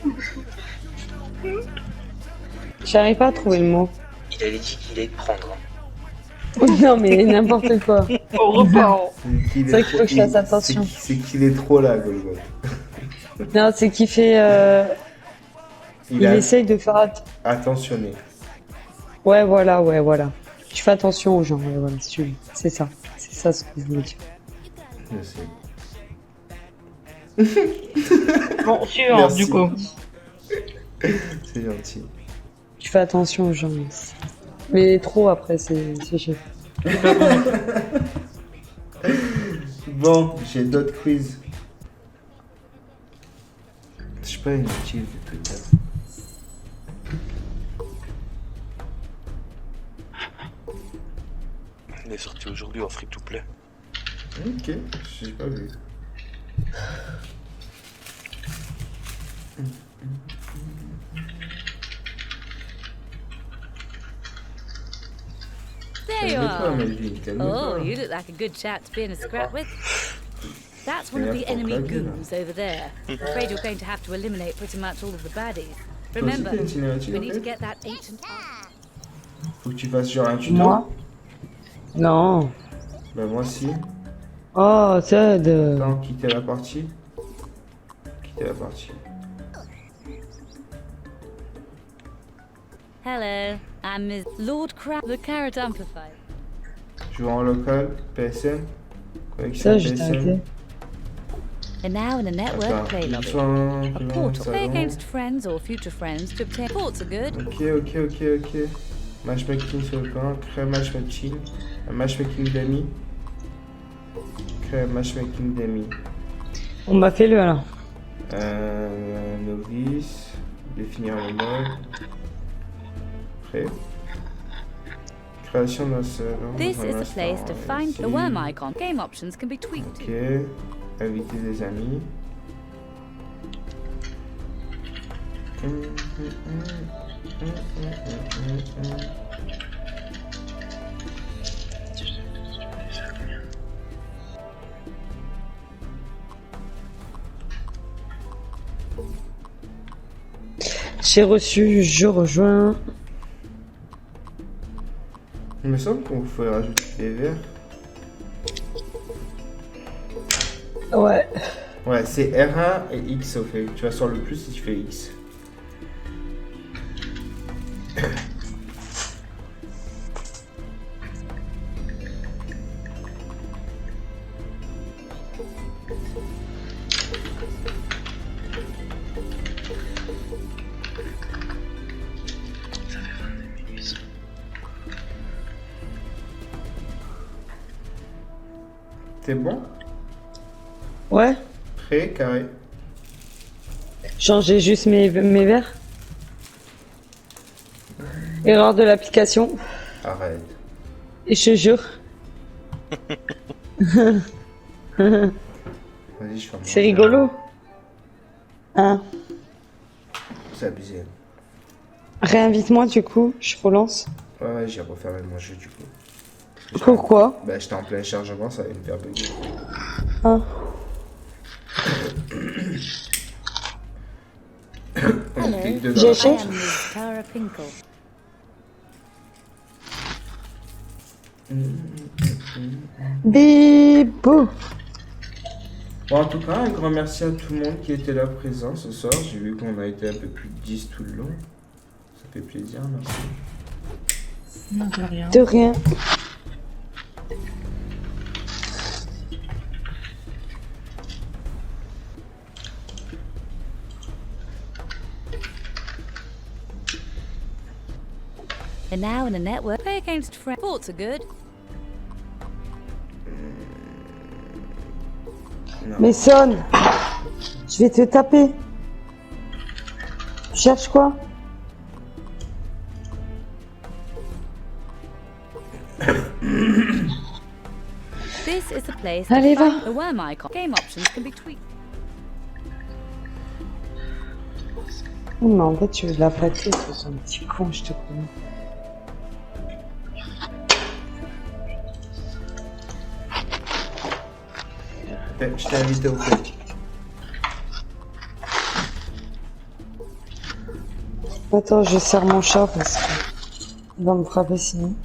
J'arrive pas à trouver le mot.
Il avait dit qu'il allait te prendre. Hein.
Non, mais n'importe quoi.
Au repas.
C'est
vrai qu'il faut que je fasse attention.
C'est qu'il est trop là, Golgot.
Non, c'est qu'il fait... Il
a
essaye de faire...
attentionné.
Ouais, voilà. Tu fais attention aux gens, ouais, voilà, si tu veux. C'est ça ce que je voulais dire.
Je sais.
Bon, suivant,
Merci.
du coup.
C'est gentil.
Tu fais attention aux gens. Mais trop après, c'est chiant.
Bon, j'ai d'autres quiz. Je suis pas inutile du Twitter.
Il est sorti aujourd'hui en free to play.
Ok, j'ai pas vu.
There you
Calme-toi,
are.
Melvin, calme-toi.
Oh, you look like a good chap to be in a scrap with. That's one of the enemy goons over there. I'm afraid you're going to have to eliminate pretty much all of the baddies.
Toi aussi,
Remember,
t'as une cinématique,
we
en
need to
fait
get that ancient.
Faut que tu fasses genre un tuto.
Moi? Non.
Bah moi si.
Oh, Ted.
Attends, quitter la partie. Quitter la partie.
Hello, I'm Ms. Lord Crab, the Carrot Amplifier.
Jouer en local, PSN. Connexion
Ça, j'ai arrêté.
PSN.
And now in a network
Attends,
play lobby.
Joussin,
A portal. Play
salon.
against friends or future friends to obtain. Ports are good.
Ok. Matchmaking sur le plan, créer un matchmaking. Un matchmaking d'amis. Créer un matchmaking d'amis.
On m'a fait le alors.
Novice. Définir le mode. Prêt. Création d'un salon.
This
dans
is
un
the place to
instant,
find
ici.
the worm icon. Game options can be tweaked.
Ok. Inviter des amis.
J'ai reçu, je rejoins.
Il me semble qu'on faut rajouter des verres.
Ouais.
Ouais, c'est R1 et X au fait. Tu vas sur le plus si tu fais X. T'es bon?
Ouais.
Prêt, carré.
Changer juste mes verres. Erreur de l'application.
Arrête.
Et je te jure.
Vas-y, je ferme.
C'est rigolo. Hein?
C'est abusé.
Réinvite-moi du coup, je relance.
Ouais, j'ai refermé mon jeu du coup.
Pourquoi?
Bah, j'étais en plein chargement, ça allait me faire bugger.
Ah.
Hello,
Clique
I
dedans.
J'ai
am
fait.
Miss Tara Pinkle.
Bibou.
Bon, en tout cas, un grand merci à tout le monde qui était là présent ce soir. J'ai vu qu'on a été un peu plus de 10 tout le long. Ça fait plaisir, merci.
Non, de rien.
De rien.
And now in a network, play against friends. Sports are good.
Non.
Mason, je vais te taper. Tu cherches quoi?
This is the place
Allez,
to
va.
find the worm icon. Game options can be tweaked.
Non, en fait, tu veux la flatter, c'est un petit con, je te connais.
Je t'ai invité au fait.
Attends, je serre mon chat parce qu'il va me frapper sinon.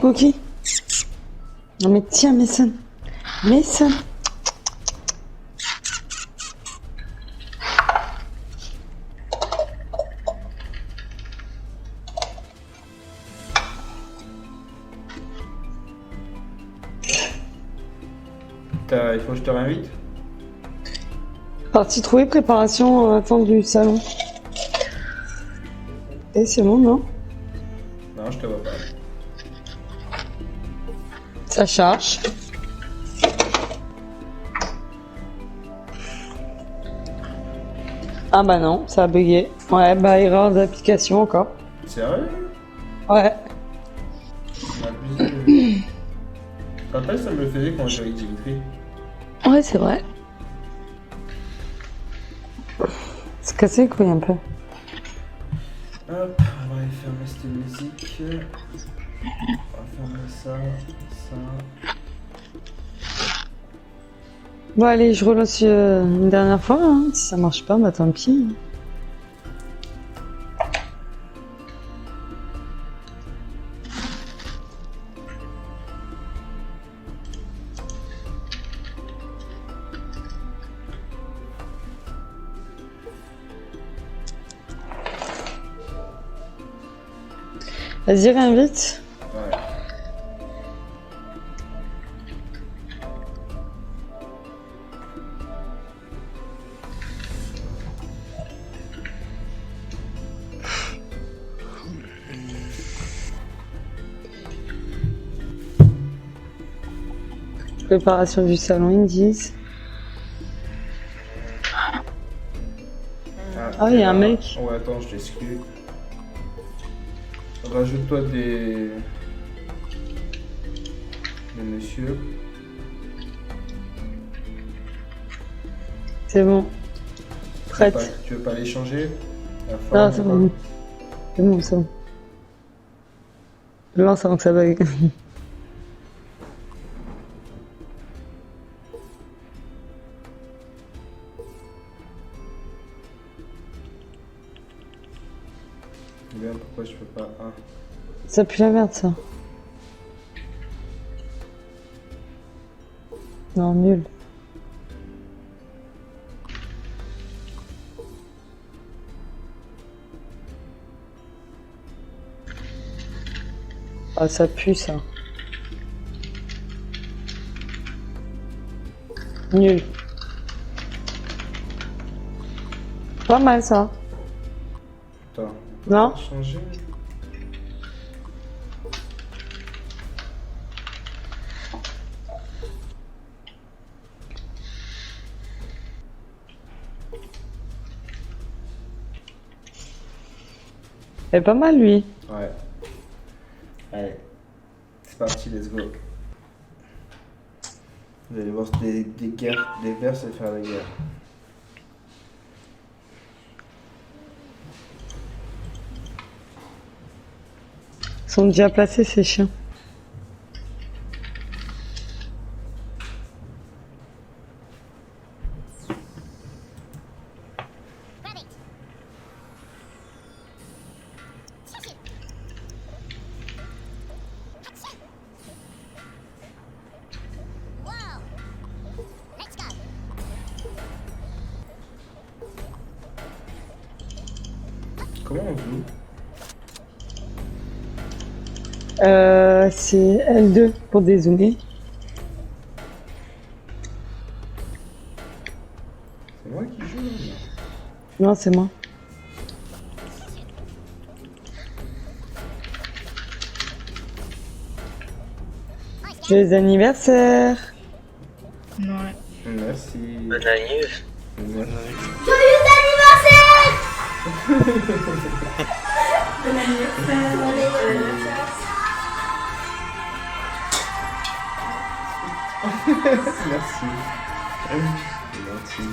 Cookie. Non mais tiens, Mason. Mason.
Il faut que je te réinvite.
Partie trouvée, préparation attente du salon. Et c'est bon, non?
Non, je te vois pas.
Ça charge. Ah bah non, ça a bugué. Ouais, bah erreur d'application encore.
Sérieux?
Ouais.
On a abusé. Tu te rappelles, ça me le faisait quand j'avais Dimitri.
Ouais, c'est vrai. C'est cassé les couilles un peu.
Hop, on va aller fermer cette musique. On va fermer ça, ça.
Bon allez, je relance une dernière fois. Hein. Si ça marche pas, bah tant pis. Vas-y, réinvite.
Ouais.
Préparation du salon Indies. Ah, il y a un mec.
Ouais, attends, je l'exclus. Rajoute-toi des monsieur.
C'est bon. Prête.
Tu veux pas les changer?
Ah, c'est bon. C'est bon, c'est bon. Je lance avant que ça bug.
Bien, pourquoi je peux pas? Ah.
Ça pue la merde, ça. Non, nul. Ah, ça pue, ça. Nul. Pas mal ça.
Attends.
Non?
Changer.
Elle est pas mal lui.
Ouais. Allez. C'est parti, let's go. Vous allez voir des guerres, des vers, c'est faire la guerre.
Ils sont déjà placés ces chiens.
Comment on joue?
C'est L2 pour dézoomer.
C'est moi qui joue là?
Non, c'est moi. Joyeux anniversaire!
Ouais.
Merci.
Bonne anniv.
Merci. Merci.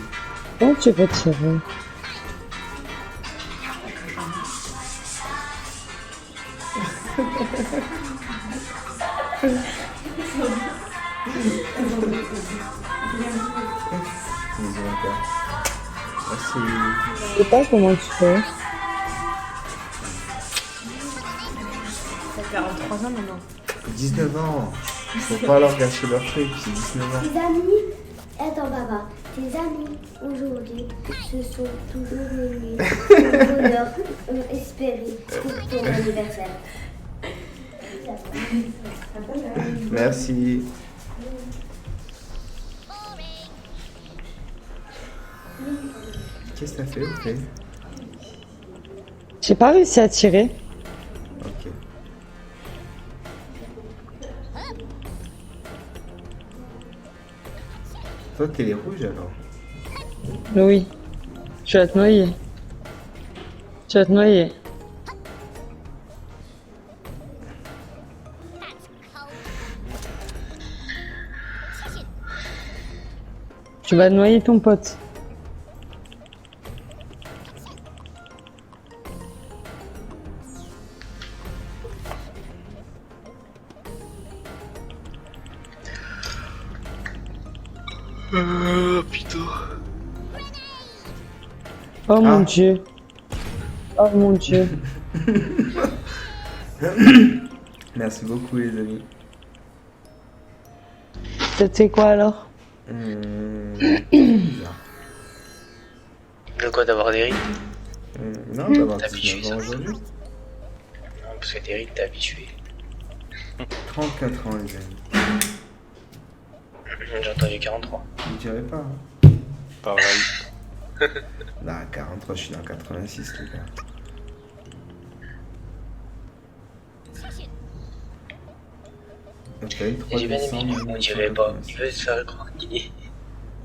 Oh, tu vas tirer.
Merci.
Je sais pas comment tu fais.
T'as 43 ans maintenant.
19 ans. Faut pas leur gâcher leur truc, c'est 19 ans.
Tes amis, attends papa, tes amis aujourd'hui se sont toujours menés au bonheur espéré pour ton anniversaire.
Merci. Qu'est-ce que t'as fait, ok?
J'ai pas réussi à tirer.
Ok. Toi, t'es les rouges alors?
Oui. Je vais te noyer. Je vais te noyer. Tu vas noyer ton pote.
Putain.
Oh mon
Ah.
dieu. Oh mon dieu.
Merci beaucoup, les amis.
C'était quoi alors?
Bizarre.
De quoi d'avoir des rides?
Non, d'avoir
T'as
19
piché,
ans
ça.
aujourd'hui.
Non, parce que des rides, t'es habitué.
34 ans, les amis.
J'ai entendu 43.
Je ne dirais pas. Hein.
Pareil.
Non, 43, je suis dans 86, les gars. Donc, t'as eu le 3
J'ai bien aimé,
décembre
on dirait pas.
1986.
Il veut se faire croire qu'il est.
Ouais,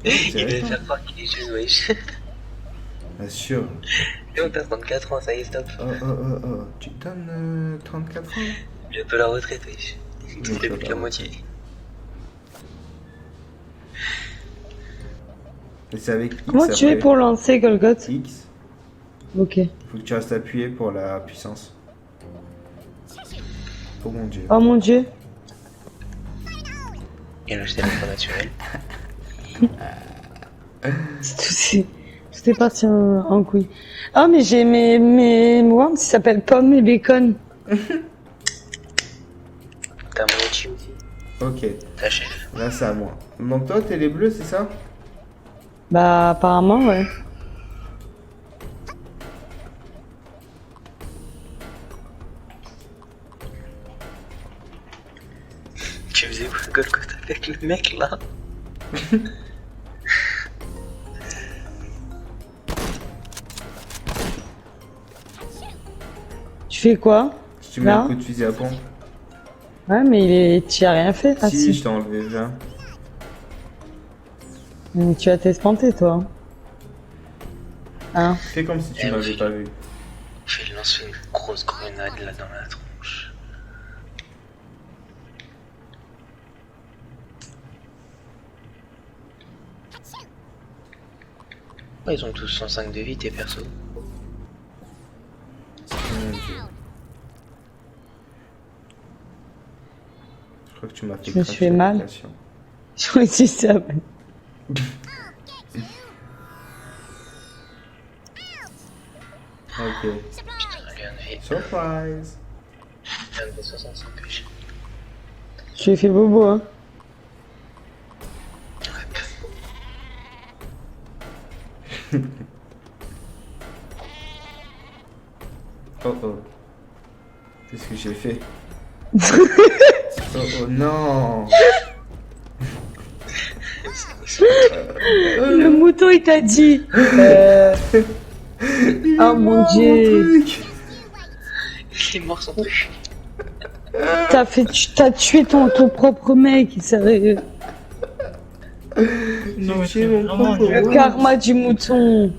Il
c'est
veut
vrai,
se faire croire qu'il est jeune, wesh.
Bien sûr.
Et on t'a 34 ans, ça y est, stop.
Oh. Tu te donnes 34 ans là?
Bientôt la retraite, wesh.
Bientôt
C'était plus que
la
la moitié.
Et c'est avec X.
Comment tu
après.
es pour lancer Golgoth?
X.
Ok.
Faut que tu restes appuyé pour la puissance. Oh mon dieu.
Oh mon dieu.
Et le système naturel.
Tout est parti en couille. Ah mais j'ai mes worms qui s'appellent pommes et bacon.
T'as mon outil,
Ok,
ta chef.
là c'est à moi. Donc toi t'es les bleus, c'est ça?
Bah apparemment ouais.
Tu faisais quoi, Golgoth, avec le mec là?
Tu fais quoi?
Si tu mets
Là
un coup de fusil à pompe.
Ouais, mais tu as rien fait. Ah
Si,
si.
je t'ai enlevé, viens.
Mais tu as t'espanté, toi. Hein?
Fais comme si tu
Eh
m'avais
oui.
pas vu.
Je vais lancer une grosse grenade là dans la tronche. Ouais, ils ont tous 105 de vie, tes persos.
Mon Dieu. Je crois que tu m'as fait
Je me
cracher
suis fait mal.
l'application.
Oui, c'est ça.
Ok.
Allez, on est
Surprise.
65 que j'ai.
Je lui ai fait bobo, hein.
Oh oh. Qu'est-ce que j'ai fait? Oh oh non.
Le mouton, il t'a dit. Oh mon Dieu.
Il est mort son truc.
T'as tué ton propre mec, sérieux.
Non, mais
J'ai
c'est
mon
vraiment
propre
dur.
Le karma du mouton.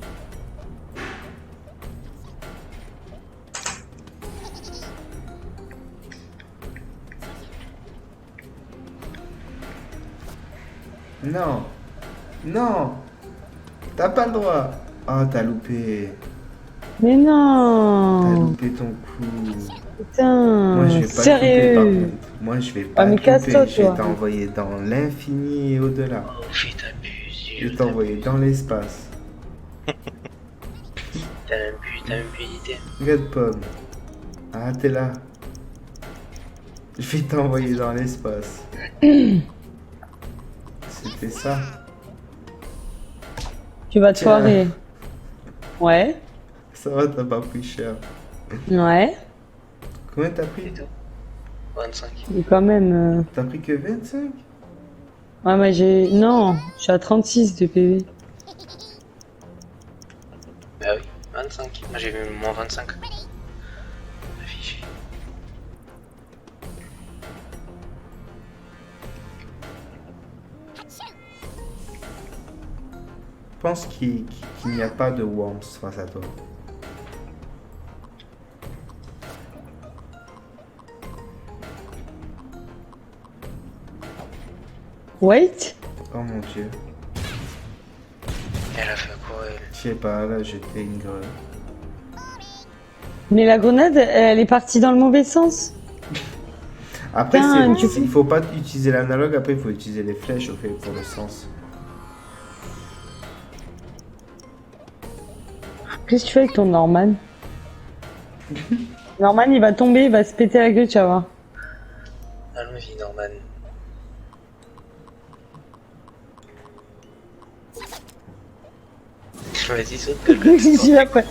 Non. Non. T'as pas le droit. Oh, t'as loupé.
Mais
T'as
non.
loupé ton coup.
Putain.
Moi, je vais pas te louper, par
Sérieux.
contre. Moi, je vais pas
Ah, mais
te louper.
casse-toi,
Je vais
toi.
t'envoyer dans l'infini et au-delà.
Oh, fais t'abuses.
Je vais t'envoyer dans l'espace.
T'as même plus d'idée.
Regarde, Pomme. Ah, t'es là. Je vais t'envoyer dans l'espace. C'était ça.
Tu vas te
Tiens.
foirer. Ouais.
Ça va, t'as pas pris cher.
Ouais.
Combien t'as pris?
Et tout. 25.
Mais quand même.
T'as pris que 25?
Ouais, mais j'ai. Non. Je suis à 36 de PV.
Bah oui, 25. Moi j'ai vu moins 25. Affiché.
Je pense qu'il n'y a pas de worms face à toi.
Wait.
Oh mon dieu.
Elle a fait quoi elle?
Je sais pas, là j'étais une greu.
Mais la grenade, elle est partie dans le mauvais sens.
Après,
Putain,
il faut pas utiliser l'analogue, après il faut utiliser les flèches au fait pour le sens.
Qu'est-ce que tu fais avec ton Norman? Norman, il va tomber, il va se péter la gueule, tu vas voir.
Allons-y Norman. Vas-y saute.
Je suis après.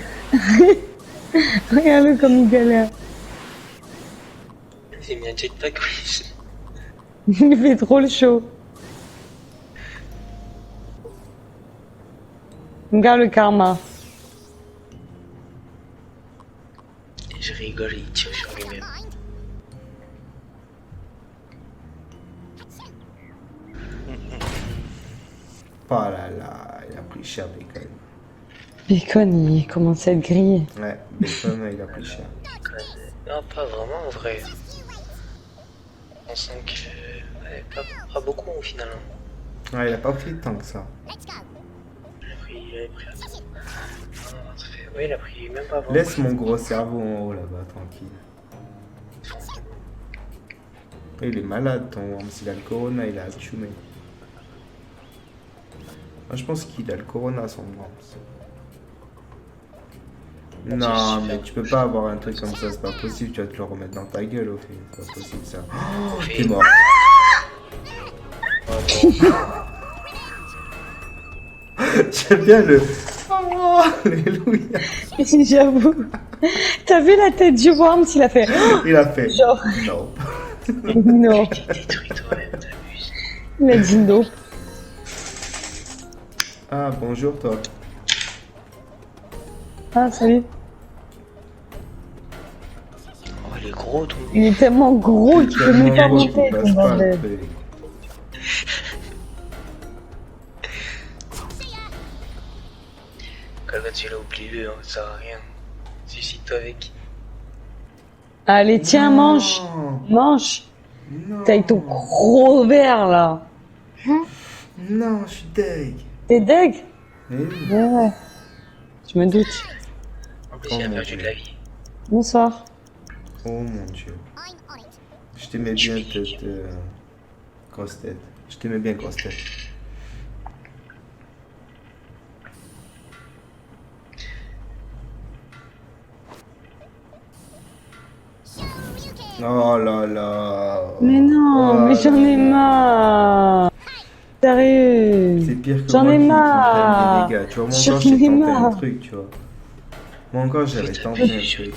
Regarde-le comme il galère.
J'ai mis un jetpack, oui.
Il fait trop le show. Regarde le karma.
Je rigole, il tire sur lui-même.
Oh là là, il a pris cher Bacon.
Bacon, il commence à être grillé.
Ouais, Bacon, il a pris cher.
Non, pas vraiment en vrai. 35, ouais, pas beaucoup au final. Hein.
Ouais, il a pas pris tant que ça.
Il avait pris. Ah, ça fait... Oui, il a pris même pas 20.
Laisse mon gros cerveau en haut là-bas, tranquille. Il est malade ton worms, il a le corona, il a accumé. Moi je pense qu'il a le corona son worms. Non, mais tu peux pas avoir un truc comme ça, c'est pas possible, tu vas te le remettre dans ta gueule au fait, c'est pas possible ça. Oh, t'es mort. J'aime bien le... Oh, alléluia.
J'avoue. T'as vu la tête du Worms, il a fait.
Il a fait...
Genre.
Non.
Non.
Détruis toi-même, t'abuses.
Il a dit non.
Ah, bonjour toi.
Ah, salut.
il est gros, ton.
Il est tellement gros qu'il peut même pas monter, ton bordel.
Calvat, il a oublié, hein, ça sert à rien. Suicide-toi avec.
Allez, tiens, mange. Mange.
Non.
T'as ton gros verre, là.
Non, je suis deg.
T'es deg?
Eh oui.
Ouais. Je me doute.
En plus, il a perdu de la vie.
Bonsoir.
Oh mon dieu. Je t'aimais bien, tête. Grosse tête. Je t'aimais bien, grosse tête. Oh là là.
Mais non,
Oh
mais j'en ai
là là.
marre. Sérieux.
C'est pire que
J'en
moi
ai
qui
marre.
prenne des dégâts. Tu vois, moi
J'en
encore, j'ai
ai
tenté un
marre.
truc, tu vois. Moi encore, j'avais tenté un truc.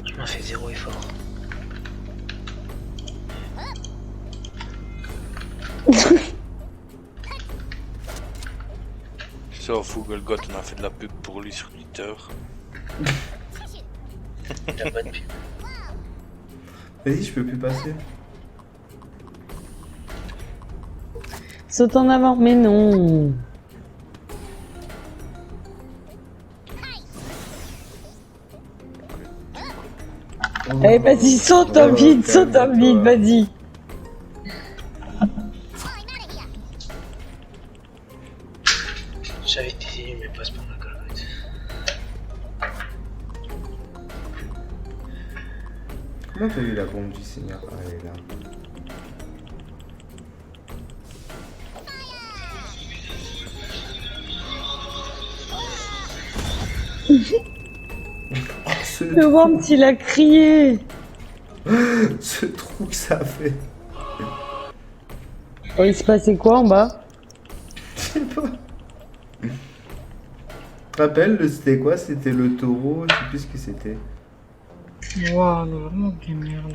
Je m'en fais 0 effort.
Sauf Google on a fait de la pub pour lui sur Twitter.
T'as pas de pub.
Vas-y, je peux plus passer.
Saute en avant, mais non. Allez, vas-y, saute en vide, saute en vide, vas-y.
J'avais désigné, mais passe par la calvette.
Comment t'as eu la bombe du Seigneur? Ah, elle est là. Oh,
Le Worms, il a crié.
ce trou que ça fait.
Oh, il se passait quoi en bas?
Je sais pas. Tu te rappelles, c'était quoi? C'était le taureau, je sais plus ce que c'était.
Waouh, mais vraiment des merdes.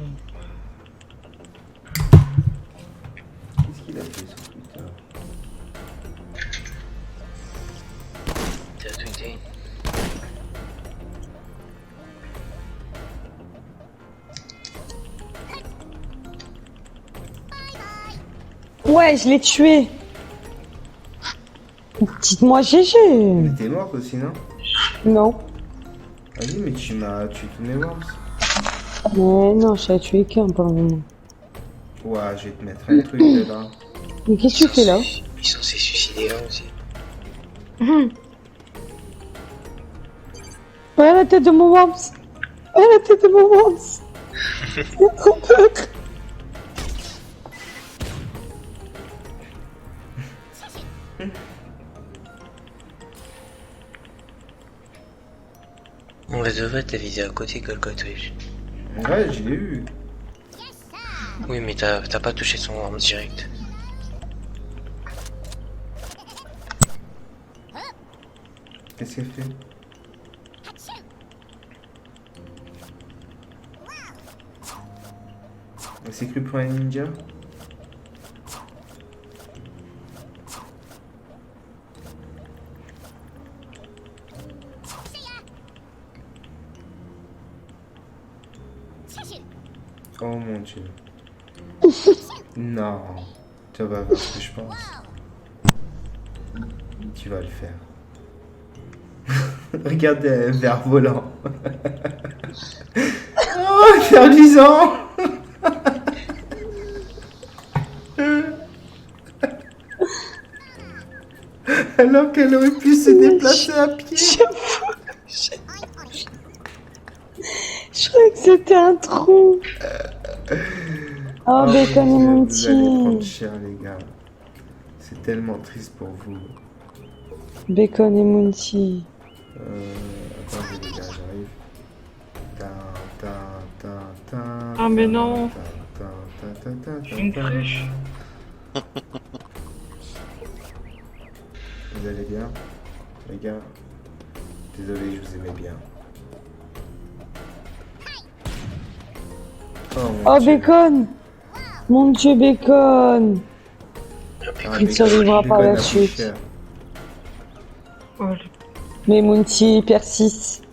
Qu'est-ce qu'il a fait sur Twitter?
T'as tweeté.
Ouais, je l'ai tué. Dites-moi GG.
Mais t'es mort aussi, non?
Non.
Vas-y, mais tu m'as tué tous mes worms.
Mais non, je t'ai tué qu'un pour le moment.
Ouais, je vais te mettre un truc là.
Mais qu'est-ce que tu fais là?
Il est censé suicider là aussi.
Ouais, la tête de mon Worms. Ouais, la tête de mon Worms. J'ai trop peur.
En vrai de vrai, t'as visé à côté Golgotwish.
Ouais, je l'ai eu.
Oui, mais t'as pas touché son arme direct.
Qu'est-ce qu'elle fait? Elle s'est cru pour un ninja? Oh mon dieu. Non. Tu vas voir ce que je pense. Tu vas le faire. Regardez un verre volant. Oh, faire luisant. Alors qu'elle aurait pu se déplacer à pied.
Je croyais que c'était un trou. Oh, Bacon et
mon Dieu, vous allez prendre
Monty.
cher, les gars. C'est tellement triste pour vous.
Bacon et Monty.
Attendez, les gars, j'arrive.
Ah, mais non.
J'ai
Une cruche.
Vous allez bien, les gars? Désolé, je vous aimais bien.
Oh, Bacon. Mon Dieu, Bacon.
Ah,
Il ne survivra pas
Bacon
à la
a pris
chute.
cher.
Oh,
Mais Monty persiste.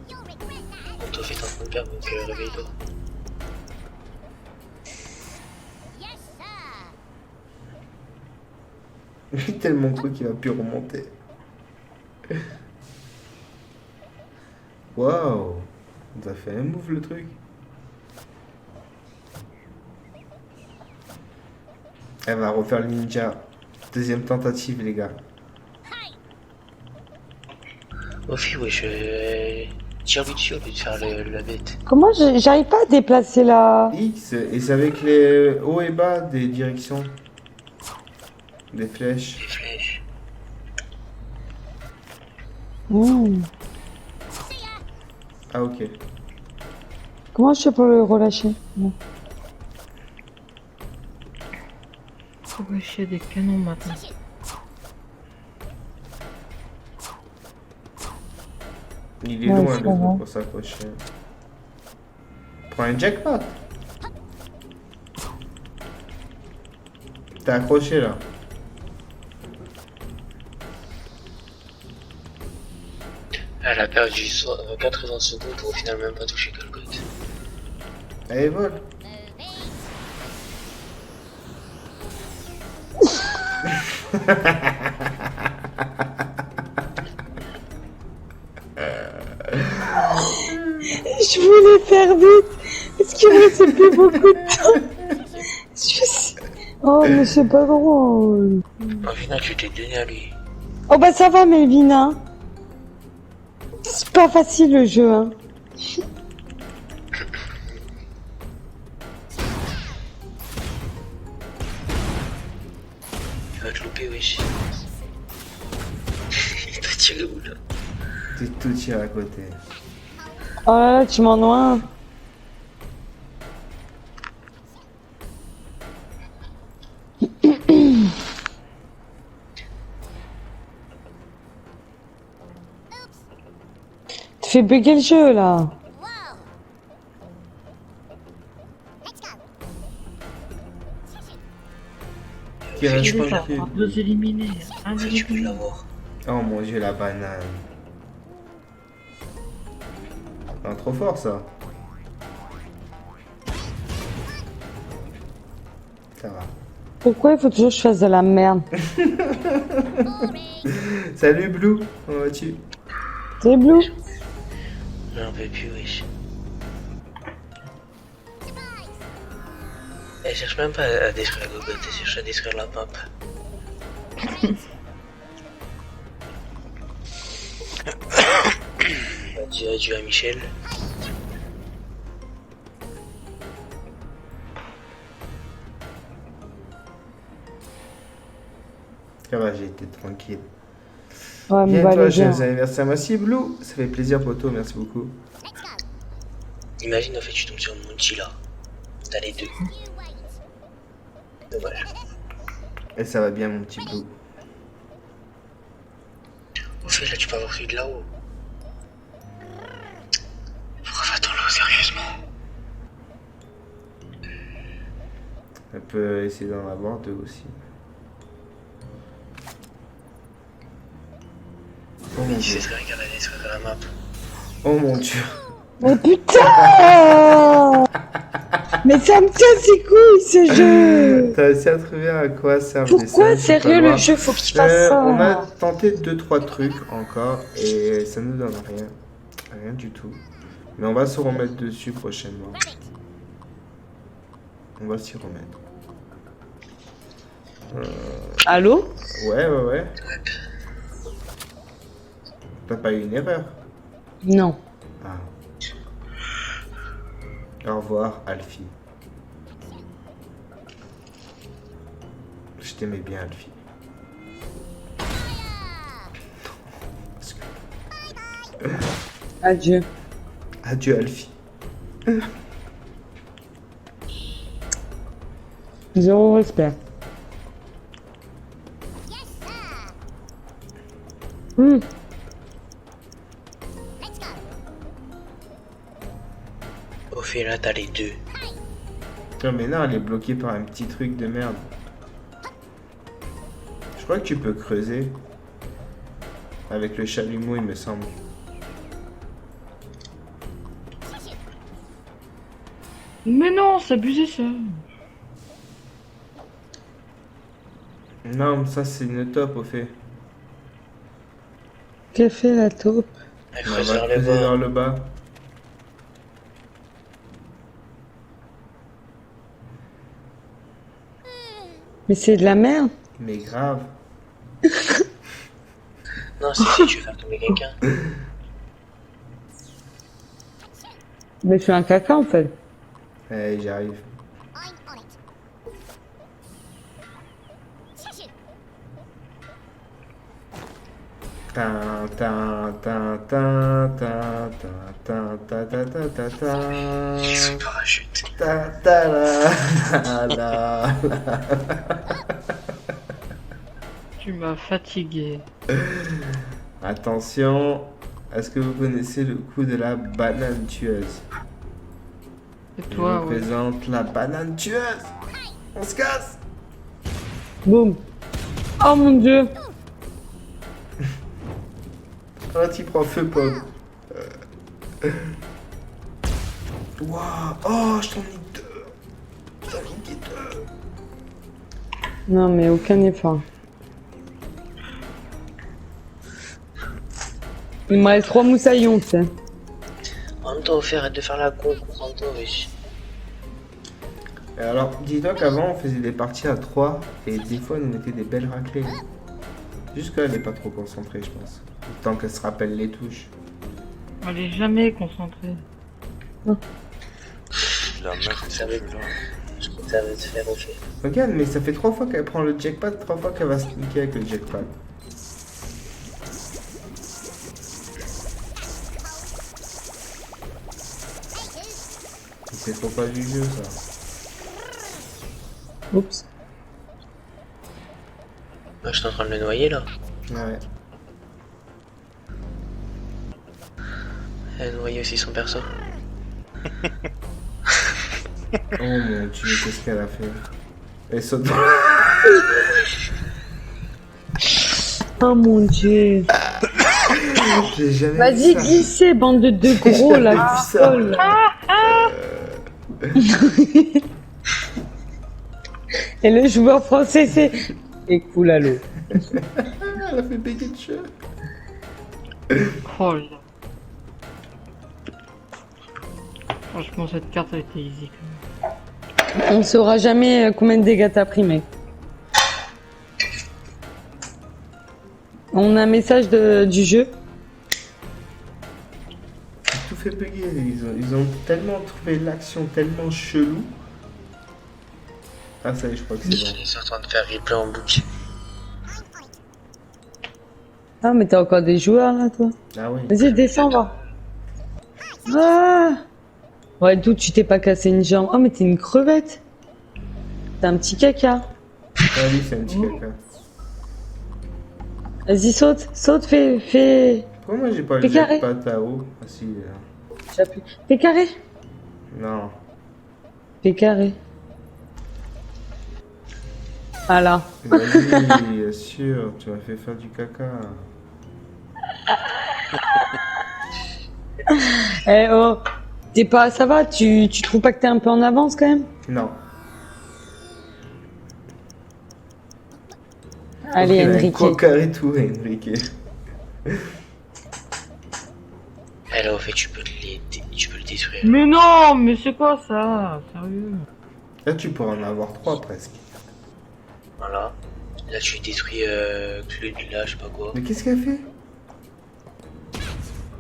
On t'a fait un peu perdre, donc réveille-toi.
Il est tellement cool qu'il va plus remonter. Waouh! Ça fait un move le truc. Elle va refaire le ninja. Deuxième tentative, les gars.
Oh, fille, ouais, tire-lui dessus au lieu de faire la bête.
Comment j'arrive pas à déplacer la...
X, et c'est avec les hauts et bas des directions. Des flèches.
Les flèches.
Mmh.
Ah, ok.
Comment je fais pour le relâcher? Non.
Faut lâcher des canons maintenant.
Il est
Ouais,
loin
c'est
le truc
vrai.
pour s'accrocher. Prends un jackpot. T'es accroché là.
Elle a perdu 80 secondes pour au final même pas toucher Golgoth.
Allez, vole.
Je voulais faire vite, parce qu'il me restait plus beaucoup de temps. Oh, mais c'est pas drôle.
Au final, tu t'es donné à lui.
Oh bah ça va, Melvina. C'est pas facile le jeu, hein.
Tu vas te louper, wesh. Il t'a tiré où là?
T'es tout tiré à côté.
Oh là là, tu m'en noies. Tu fais bugger le jeu là.
Qui reste
tu peux
tranquille.
l'avoir.
Deux éliminés. Un
Tu peux
éliminé.
l'avoir.
Oh mon dieu, la banane. Ah, trop fort ça. Ça va.
Pourquoi il faut toujours que je fasse de la merde?
Salut Blue, comment vas-tu?
C'est bleu.
J'en peux plus, wesh. Elle cherche même pas à détruire Golgoth, elle cherche à détruire la pimpe. Adieu à Michel.
Ça va, j'ai été tranquille.
Ouais, mais
Bien
bah,
toi,
les
joyeux
gars.
anniversaire, merci Blue. Ça fait plaisir poto, merci beaucoup.
Imagine en fait tu tombes sur Monty là. T'as les deux. Dommage.
Et ça va bien mon petit Blue.
Au fait là tu peux avoir celui de là-haut. Pourquoi va-t-on là sérieusement?
Elle peut essayer d'en avoir deux aussi. Oh mon
Il
dieu.
se serait qu'elle allait détruire la map.
Oh mon dieu.
Mais putain! Mais ça me casse les couilles ce jeu!
T'as réussi à trouver à quoi servent les
Pourquoi
salles, j'ai pas
sérieux
le
le
droit.
jeu faut qu'il fasse ça?
On a tenté 2-3 trucs encore et ça nous donne rien. Rien du tout. Mais on va se remettre dessus prochainement. On va s'y remettre.
Allô?
Ouais. T'as pas eu une erreur?
Non.
Ah. Au revoir, Alfie. Je t'aimais bien, Alfie.
Adieu.
Adieu, Alfie.
Zéro respect.
Au fait là t'as les deux.
Non, mais non, elle est bloquée par un petit truc de merde. Je crois que tu peux creuser. Avec le chalumeau, il me semble.
Mais non, c'est abusé ça.
Non, ça c'est une taupe au fait.
Qu'a fait la taupe?
Elle
On
creuse
va
vers le
creuser
bas.
vers le bas.
Mais c'est de la merde.
Mais grave.
Non, c'est si tu veux faire tomber quelqu'un.
Mais je suis un caca en fait.
Allez, j'arrive. Ta ta ta ta ta ta ta ta ta ta ta
Ils sont parachute.
ta ta la la la.
Tu m'as fatigué.
Attention, est-ce que vous connaissez le coup de la banane tueuse?
C'est
Je
toi,
vous
ouais.
présente la banane tueuse. On se casse.
Boum. Oh mon dieu.
Oh, tu prends feu, pomme. Waouh. Oh, je t'en ai deux. Je t'en ai mis deux.
Non mais aucun effort. Il me reste 3 moussaillons, tu sais.
En même temps, arrête de faire la con, comprends-toi, wesh.
Et alors, dis-toi qu'avant, on faisait des parties à 3 et des fois, on nous mettait des belles raclées. Juste qu'elle n'est pas trop concentrée, je pense. Tant qu'elle se rappelle les touches.
Elle est jamais concentrée.
La meuf,
Ça va être- Ça va te faire au fait.
Regarde, mais ça fait 3 fois qu'elle prend le jackpot, 3 fois qu'elle va se niquer avec le jackpot. C'est trop pas du jeu, ça.
Oups.
Moi, je suis en train de le noyer là.
Ouais.
Elle a noyé aussi son perso.
Oh mon dieu, qu'est-ce qu'elle a fait? Elle saute dans
Oh mon dieu.
J'ai jamais
Vas-y,
vu ça.
glissez, bande de deux gros
J'ai
là.
jamais
qui
vu ça.
volent. Et le joueur français, c'est. Et cool à l'eau.
Elle a fait bégayer de cheveux.
Oh là. Franchement, cette carte a été easy quand même.
On saura jamais combien de dégâts t'as pris, mec. On a un message du jeu.
J'ai tout fait bugger. Ils ont tellement trouvé l'action tellement chelou. Ah, ça y est, je crois que c'est bon.
Ils sont en train de faire replay en boucle.
Ah, mais t'as encore des joueurs là, toi.
Ah oui.
Vas-y, descends, va. Ah ouais, d'où tu t'es pas cassé une jambe. Oh, mais t'es une crevette. T'es un petit caca.
Ah oui, c'est un petit caca.
Vas-y, saute. Saute, fais.
Pourquoi moi j'ai pas le
Fais carré.
jackpot à haut? Ah si,
J'appuie. Fais carré.
non.
Fais carré. Ah là.
Vas-y, bien sûr, tu m'as fait faire du caca.
Eh oh. T'es pas. Ça va, tu trouves pas que t'es un peu en avance quand même?
Non.
Allez,
Il a un
Enrique.
coca et tout, Enrique.
Eh là, au fait, tu peux le détruire.
Mais non, mais c'est quoi ça? Sérieux?
Là, tu pourrais en avoir 3 presque.
Voilà. Là, tu détruis celui-là, je sais pas quoi.
Mais qu'est-ce qu'elle fait?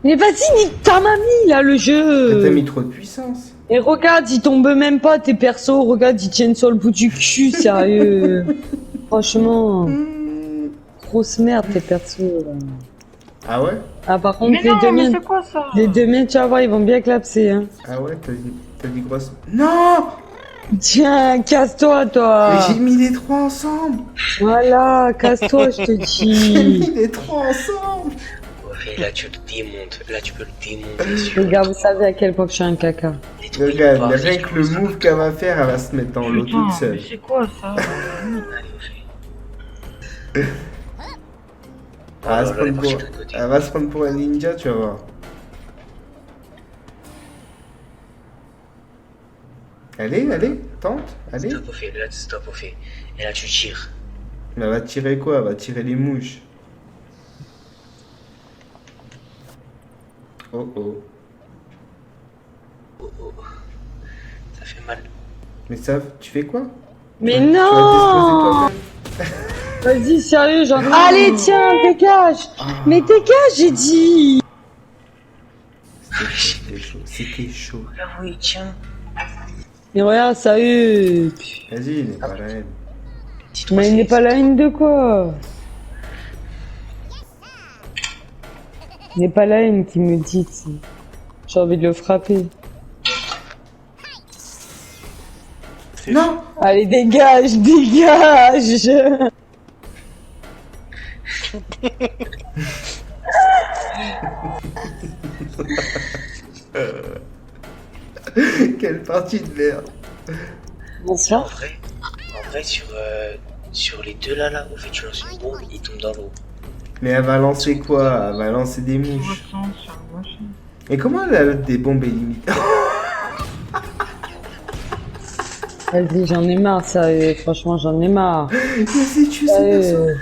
Mais vas-y, nique ta mamie là, le
Elle
jeu.
t'a mis trop de puissance.
Et regarde, ils tombent même pas tes persos. Regarde, ils tiennent sur le bout du cul, sérieux. Franchement, grosse merde tes persos. Là.
Ah ouais?
Ah par contre,
Mais
les
non,
deux
mais
miens,
c'est quoi ça?
les deux miens, tu vas voir, ils vont bien clapser. Hein.
Ah ouais, t'as dit grosse. Non!
Tiens, casse-toi,
Mais
toi.
j'ai mis les 3 ensemble!
Voilà, casse-toi, je te
J'ai mis
dis.
les 3 ensemble!
Au fait, là, tu le démontes. Là, tu peux le démonter sur
Les gars, vous savez à quel point que je suis un caca.
les trucs
Regarde,
pas,
rien que le move qu'elle va faire, elle va se mettre dans l'eau
Putain,
toute seule.
mais c'est quoi ça?
Allez, au fait.
Elle va se
là, elle est
prendre
partie
pour-
de l'autre côté.
elle va se prendre pour un ninja, tu vas voir. Allez, tente, allez.
Stop au fait, là, stop au fait. Et là, tu tires.
Mais elle va tirer quoi? Elle va tirer les mouches. Oh oh.
Oh, oh. Ça fait mal.
Mais ça, tu fais quoi?
Mais
Tu vas
non!
t'exploser
Vas-y, sérieux, genre. Allez, tiens, dégage!
toi-même.
Mais dégage, j'ai dit!
C'était chaud, c'était chaud.
Ah oui, tiens.
Mais regarde, sérieux!
Vas-y, il n'est pas la haine.
Dis-toi,
Mais il
c'est-
n'est pas la haine de quoi? Il n'est pas la haine qui me dit. J'ai envie de le frapper.
Non!
Allez, dégage, dégage!
Quelle partie de merde!
Bonsoir.
En vrai, sur les deux là, au fait, tu lances une bombe, il tombe dans l'eau.
Mais elle va lancer quoi? Elle va lancer des
Je
mouches.
ressens sur le machin.
Et comment elle a des bombes illimitées?
Vas-y, j'en ai marre, sérieux. Franchement, j'en ai marre.
Il s'est tué ce perso!
Sérieux.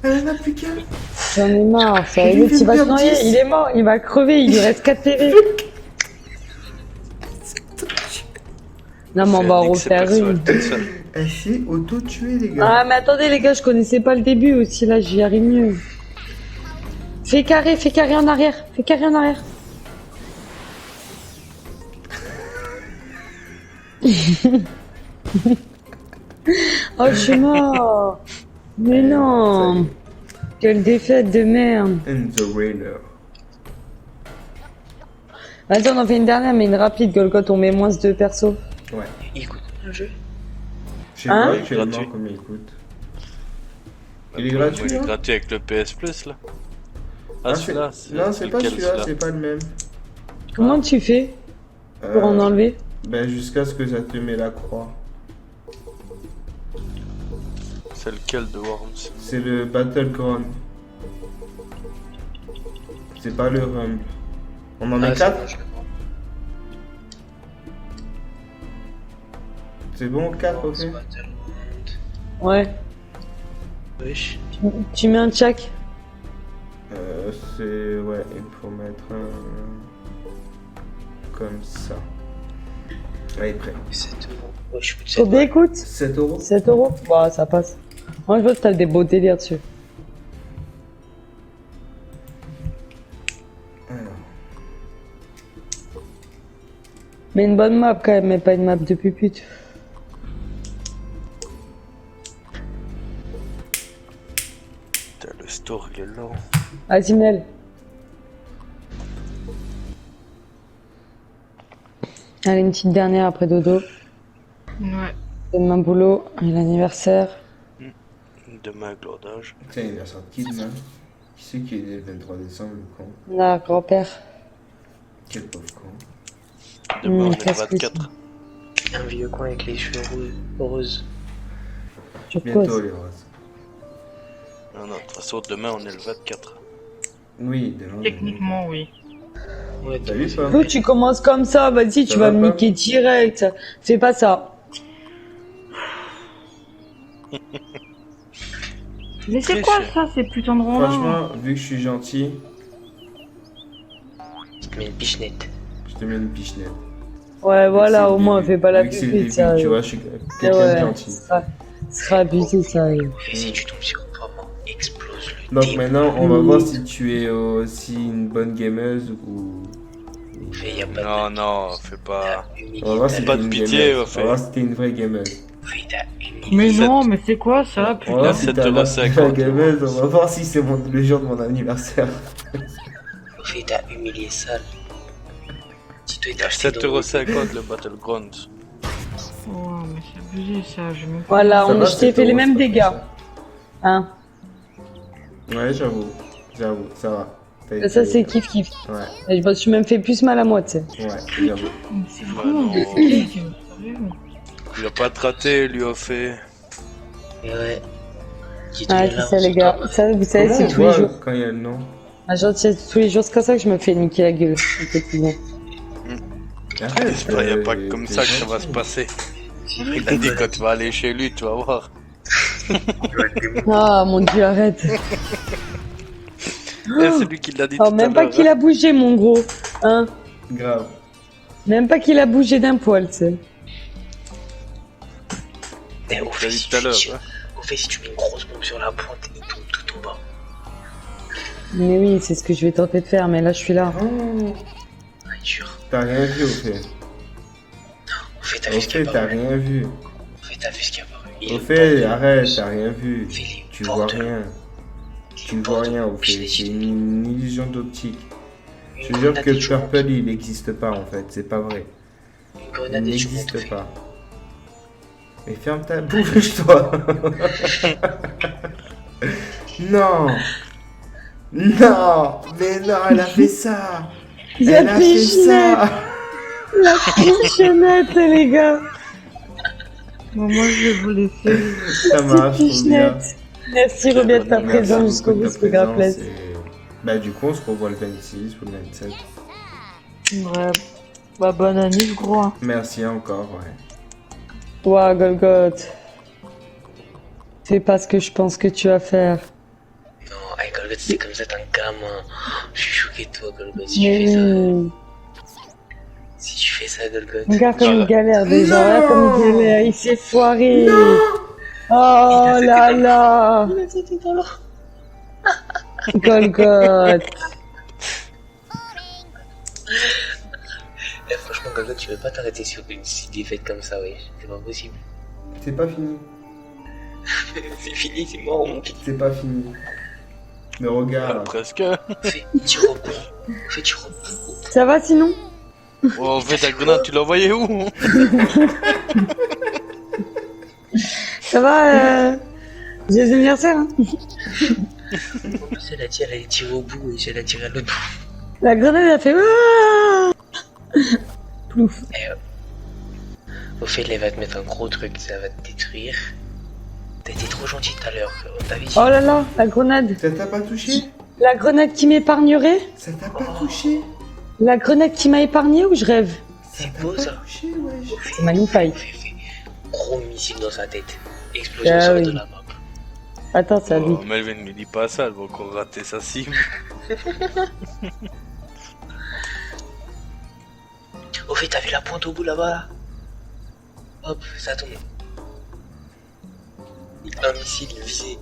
Elle en a plus qu'un!
J'en ai marre,
Il
sérieux.
lui
L'autre, il va
fait
se noyer.
perdre 10.
Il est mort, il va crever. Il lui reste 4 PV. Non, mais on va en refaire une.
Elle s'est auto-tuée, les gars.
Ah, mais attendez, les gars, je connaissais pas le début aussi. Là, j'y arrive mieux. Fais carré en arrière. Fais carré en arrière. Oh, je suis mort. Mais non. Quelle défaite de merde.
And the Raider.
Vas-y, on en fait une dernière, mais une rapide, Golgot. On met moins de persos.
Ouais.
Il coûte le jeu.
Je sais
Hein?
pas actuellement
Gratuit.
combien il coûte. Il est gratuit,
Il est
hein?
gratuit avec le PS Plus là. Ah,
Ah,
celui-là
Non, c'est pas
lequel,
celui-là, c'est pas le même.
Comment tu fais pour en enlever?
Ben, jusqu'à ce que ça te met la croix.
C'est lequel de Worms?
C'est le Battleground. C'est pas le Rumble. On en a
Ah, c'est
4?
bon, je le prends.
C'est bon, 4, ok?
C'est pas tellement-
Ouais.
Wesh.
Tu mets un check.
C'est... Ouais, il faut mettre un... Comme ça. Allez, prêt.
7 euros. Ouais, je coûte 7
Combien écoute
7 euros?
7 euros. Bah, ça passe. Moi, je vois que t'as des beaux délires dessus.
Alors.
Mais une bonne map quand même, mais pas une map de pupute.
Putain, le store il est lent.
Vas-y, Mel. Allez, une petite dernière après dodo.
Ouais.
Demain boulot et l'anniversaire.
Demain, glordage.
Tiens, il a sorti demain. Qui c'est qui est né le 23 décembre, le con?
Là, grand-père.
Quel pauvre con.
Demain, on est le
presque
24.
Un vieux coin avec les cheveux roses.
Je
Bientôt,
pose.
les roses.
Non, non, de toute façon, demain, on est le 24.
Oui, demain.
Techniquement, oui.
Ouais,
T'as vu ça?
Toi, tu commences comme ça, vas-y, tu
Ça
vas
va
me
pas
niquer direct. Fais pas ça.
Mais c'est
Très
quoi
cher.
ça, ces putains de ronds-là?
Franchement, vu que je suis gentil,
Mais une pichenette.
je te mets une pichenette.
Ouais, voilà,
C'est
au
le
moins,
début.
fais pas la
Vu que c'est le
pupille,
début,
ça.
tu vois, je suis
Ouais,
quelqu'un de gentil.
ce sera abusé, ça.
Et si tu tombes sur un moment, explose le
Donc
dé.
maintenant, on va
Oui.
voir si tu es aussi une bonne gameuse ou...
Fait, y a pas
Non, non, fais pas.
On va voir si
Pas
t'es
de
une
pitié,
gameuse.
au fait.
On va voir si t'es une vraie gameuse.
Fait, t'as humilié.
Mais
Sept.
non, mais c'est quoi ça,
On va
putain?
voir si
7,50
t'es la vraie
€.
gameuse. On va voir si c'est le jour de mon anniversaire.
Fait, t'as humilié sale. Dis-toi, t'as
À
acheté
7,50 € le Battleground.
Oh, mais c'est abusé ça, je me.
Voilà,
Ça va,
je t'ai
c'est
fait les
tôt,
mêmes
c'est pas
dégâts.
comme
Hein.
ça. Ouais, j'avoue. J'avoue, ça va. T'as
Ça,
été-
c'est kiff-kiff.
Ouais,
Et je me suis même fait plus mal à moi, tu sais.
ouais, j'avoue.
Mais c'est
Bah
vraiment
non.
des sérieux.
Il a pas te raté, lui a fait.
Ouais.
Ah, c'est ça, les gars. Ça, vous savez,
Comment
c'est
on
tous les
voit
jours.
quand il y a le nom?
Ah, genre, c'est tous les jours, c'est comme ça que je me fais niquer la gueule. Effectivement.
Arrête,
J'espère qu'il n'y a pas comme ça que ça va se passer. Il a dit quand tu vas aller chez lui, tu vas voir.
Ah, mon dieu, arrête.
Eh, c'est lui qui l'a dit
Oh,
tout à
même pas
l'heure.
qu'il a bougé, mon gros. Hein?
Grave.
Même pas qu'il a bougé d'un poil, tu sais.
Eh, au
Je
fait,
l'ai dit
si
tout à
tu-
l'heure.
si-
hein.
au fait, si tu mets une grosse bombe sur la pointe, il tombe tout au bas.
Mais oui, c'est ce que je vais tenter de faire, mais là, je suis là.
Oh,
Ah, dur.
t'as rien vu, au fait.
Au fait, t'as
Au
vu ce qui est
fait, t'as
apparu.
rien vu.
Au fait, t'as vu ce qui est apparu. Il
Au
est
fait,
porte-
arrête, t'as rien vu.
Fais les
Tu vois
portes.
rien. Tu vois rien, au fait. C'est une illusion d'optique.
Une
Je te jure
grenade
que
et tu montes.
Purple, il n'existe pas, en fait. C'est pas vrai.
Une
Il
grenade et tu montes, au
n'existe
fait.
pas. Mais ferme ta bouche, toi. Non. Non. Mais non, elle a fait ça. Elle a fait ça.
La pichonnette, les gars.
Bon, moi, je vais vous laisser.
Ça marche, trop bien.
Pichonnette. Merci, Robert, de ta
Merci
présence
beaucoup
jusqu'au
de
bout,
ta
c'est grave
présence
plaisir.
et- Bah du coup on se revoit le 26 ou le 27.
Ouais. Bah, bonne année, le gros. Hein.
Merci encore, ouais.
Ouah, Golgoth. Fais pas ce que je pense que tu vas faire.
Non, hey, Golgoth, c'est comme ça, t'es un gamin. Je suis choqué de toi, Golgoth. Si tu
Mais
fais ça,
oui.
si tu fais ça, Golgoth.
Regarde comme il
Voilà.
galère déjà,
Non.
regarde comme il galère, il s'est foiré. Oh
a fait
là
des
là. Golgoth.
Eh, franchement, Golgoth, tu veux pas t'arrêter sur une défaite comme ça, ouais. C'est pas possible.
C'est pas fini.
C'est fini, c'est mort, mon petit.
C'est pas fini. Mais
Ah,
regarde.
presque.
Fais tir au bout. Fais tir au bout.
Ça va sinon?
Oh, en fait, ta grenade, tu l'as envoyée où?
Ça va Joyeux anniversaire hein.
En plus, elle a tiré au bout et elle a tiré à l'autre bout.
La grenade a fait ah. Plouf.
Au fait, elle va te mettre un gros truc, ça va te détruire. T'as été trop gentil tout à l'heure, t'as vu?
Oh là là, la grenade.
Ça t'a pas touché?
La grenade qui m'épargnerait?
Ça t'a pas touché?
La grenade qui m'a épargné ou je rêve?
Ça
C'est
t'a
beau,
pas
ça.
touché, wesh.
C'est magnifique.
Fais. Gros missile dans sa tête. Explosion
Ah
sur
oui.
de la map.
Attends, ça dit.
Oh, Melvin, lui dis pas ça, elle va encore rater sa cible.
Au fait, t'as vu la pointe au bout là-bas là? Hop, ça tombe. Un missile visé.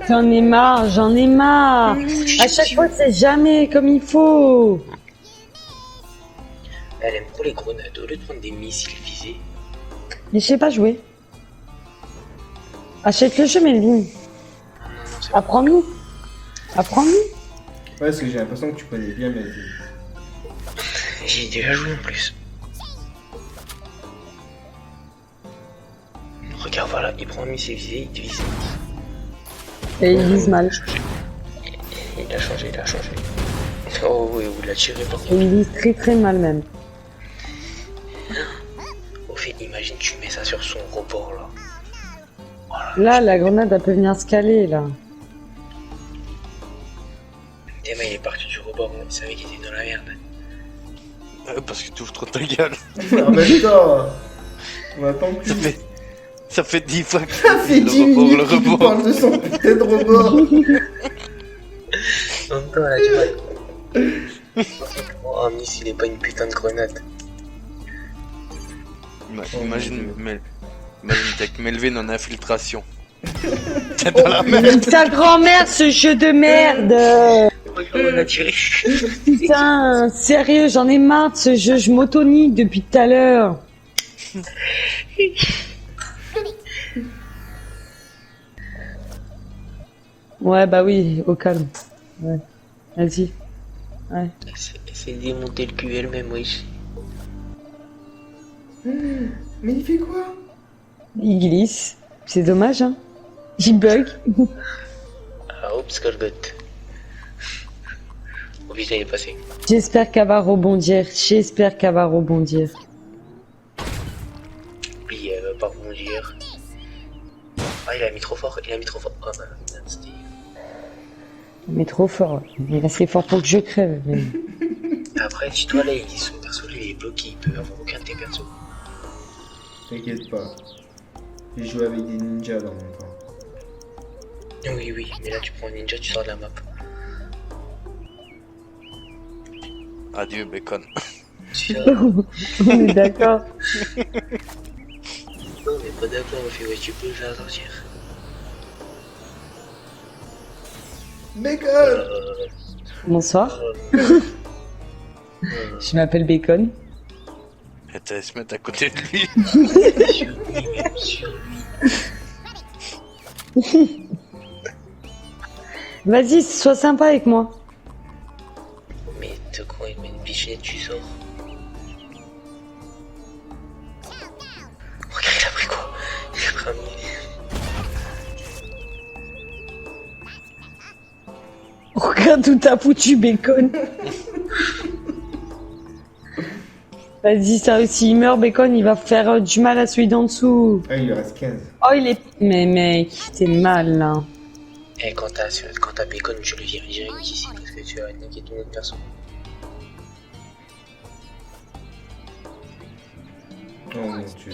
J'en ai marre, j'en ai marre. À chaque fois, c'est jamais comme il faut.
Elle aime trop les grenades. Au lieu de prendre des missiles visés,
Mais je sais pas jouer. Achète le jeu, Melvin. Apprends-nous. Apprends-nous.
Ouais, parce que j'ai l'impression que tu connais bien mes vies.
j'ai déjà joué en plus. Regarde, voilà, il prend un missile visé, il te vise.
Et ils disent mal.
Il a changé. Oh oui, il a tiré par
Et
contre.
ils disent très très mal même.
Au fait, imagine, tu mets ça sur son rebord là.
Là, la grenade, elle peut venir se caler, là.
Théma, il est parti du rebord, il savait qu'il était dans la merde.
Parce que tu ouvres trop ta gueule.
En même temps, on attend plus.
Ça fait 10 fois que
Ça fait 10 minutes qu'il parle de son putain de rebord.
En même temps, là, tu vois. Oh, missile est pas une putain de grenade.
Imagine t'es avec Melvin en infiltration. T'es dans la merde.
Même sa grand-mère, ce jeu de merde.
On a tiré.
Putain, sérieux, j'en ai marre de ce jeu. Je m'auto-nique depuis tout à l'heure. Ouais, bah oui, au calme. Ouais. Vas-y. Ouais.
C'est démonter le cul elle-même, wesh.
Mais il fait quoi?
Il glisse. C'est dommage, hein. Il bug.
Ah, oups, Golgoth. Oh putain, il est passé.
J'espère qu'elle va rebondir. J'espère qu'elle va rebondir.
Puis elle va pas rebondir. Ah, il il a mis trop fort, il a mis trop fort. Oh bah, c'était...
Mais trop fort. Il est assez fort pour que je crève. Mais...
Après, si toi là, il dit son perso, lui, il est bloqué, il peut avoir aucun de tes persos.
T'inquiète pas. J'ai joué avec des ninjas dans mon temps.
Oui, oui, mais là, tu prends un ninja, tu sors de la map.
Adieu, bacon.
Tu vois.
On est d'accord.
Non, mais pas d'accord, on fait, ouais, tu peux le faire sortir.
Bacon.
Bonsoir. Je m'appelle Bacon.
Et t'allais se mettre à côté de lui.
Sur lui, même sur lui.
Vas-y, sois sympa avec moi.
Mais de quoi il met une bichette, tu sors. Regarde, il a pris quoi? Il a pris un mini.
Regarde où t'as foutu Bacon. Vas-y, ça, s'il meurt, Bacon, il va faire du mal à celui d'en dessous.
Ah, il lui reste 15.
Oh, il est... Mais mec, t'es mal, là.
Eh, quand t'as bacon, tu le vires direct ici parce que tu vas niquer ton autre perso.
Oh mon dieu.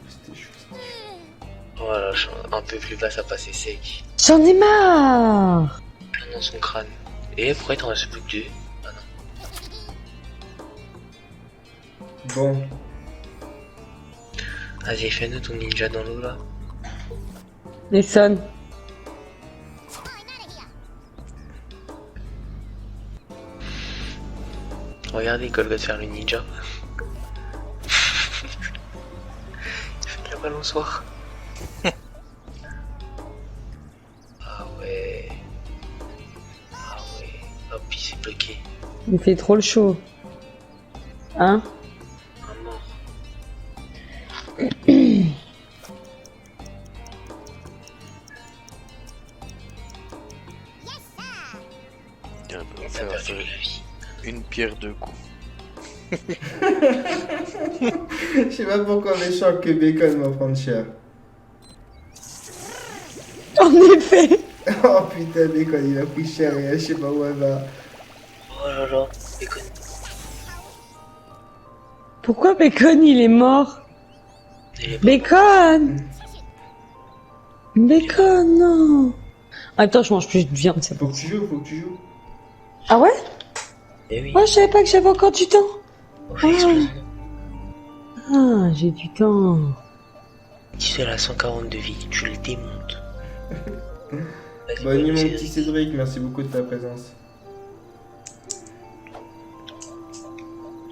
C'était chaud.
Voilà, un peu plus bas, ça passait sec.
J'en ai marre.
Plein dans son crâne. Et pourquoi t'en restes plus que 2? Ah non.
Bon.
Vas-y, fais-nous ton ninja dans l'eau là.
Les sonne.
Regardez, Cole va te faire le ninja. Il fait de la balançoire. Ah ouais. Ah ouais. Hop, il s'est bloqué.
Il fait trop le chaud. Hein?
Un mort.
Tiens, on va
T'as
faire
perdu la vie.
une pierre deux coups.
Je sais pas pourquoi, mais je sens que Bacon va prendre cher.
En effet.
Oh putain, Bacon, il a pris cher et je sais pas où elle va.
Oh là là, bacon.
Pourquoi Bacon, il est mort?
Il est pas
Bacon! Bacon, non! Attends, je mange plus de viande, c'est bon.
Faut que tu joues, faut que tu joues.
Ah ouais?
Eh oui.
Moi, je savais pas que j'avais encore du temps.
On fait exploser.
Ah, j'ai du temps.
Tu sais, la 140 de vie, tu le démontes. Vas-y,
Bonne nuit, mon
c'est-
petit Cédric, merci beaucoup de ta présence.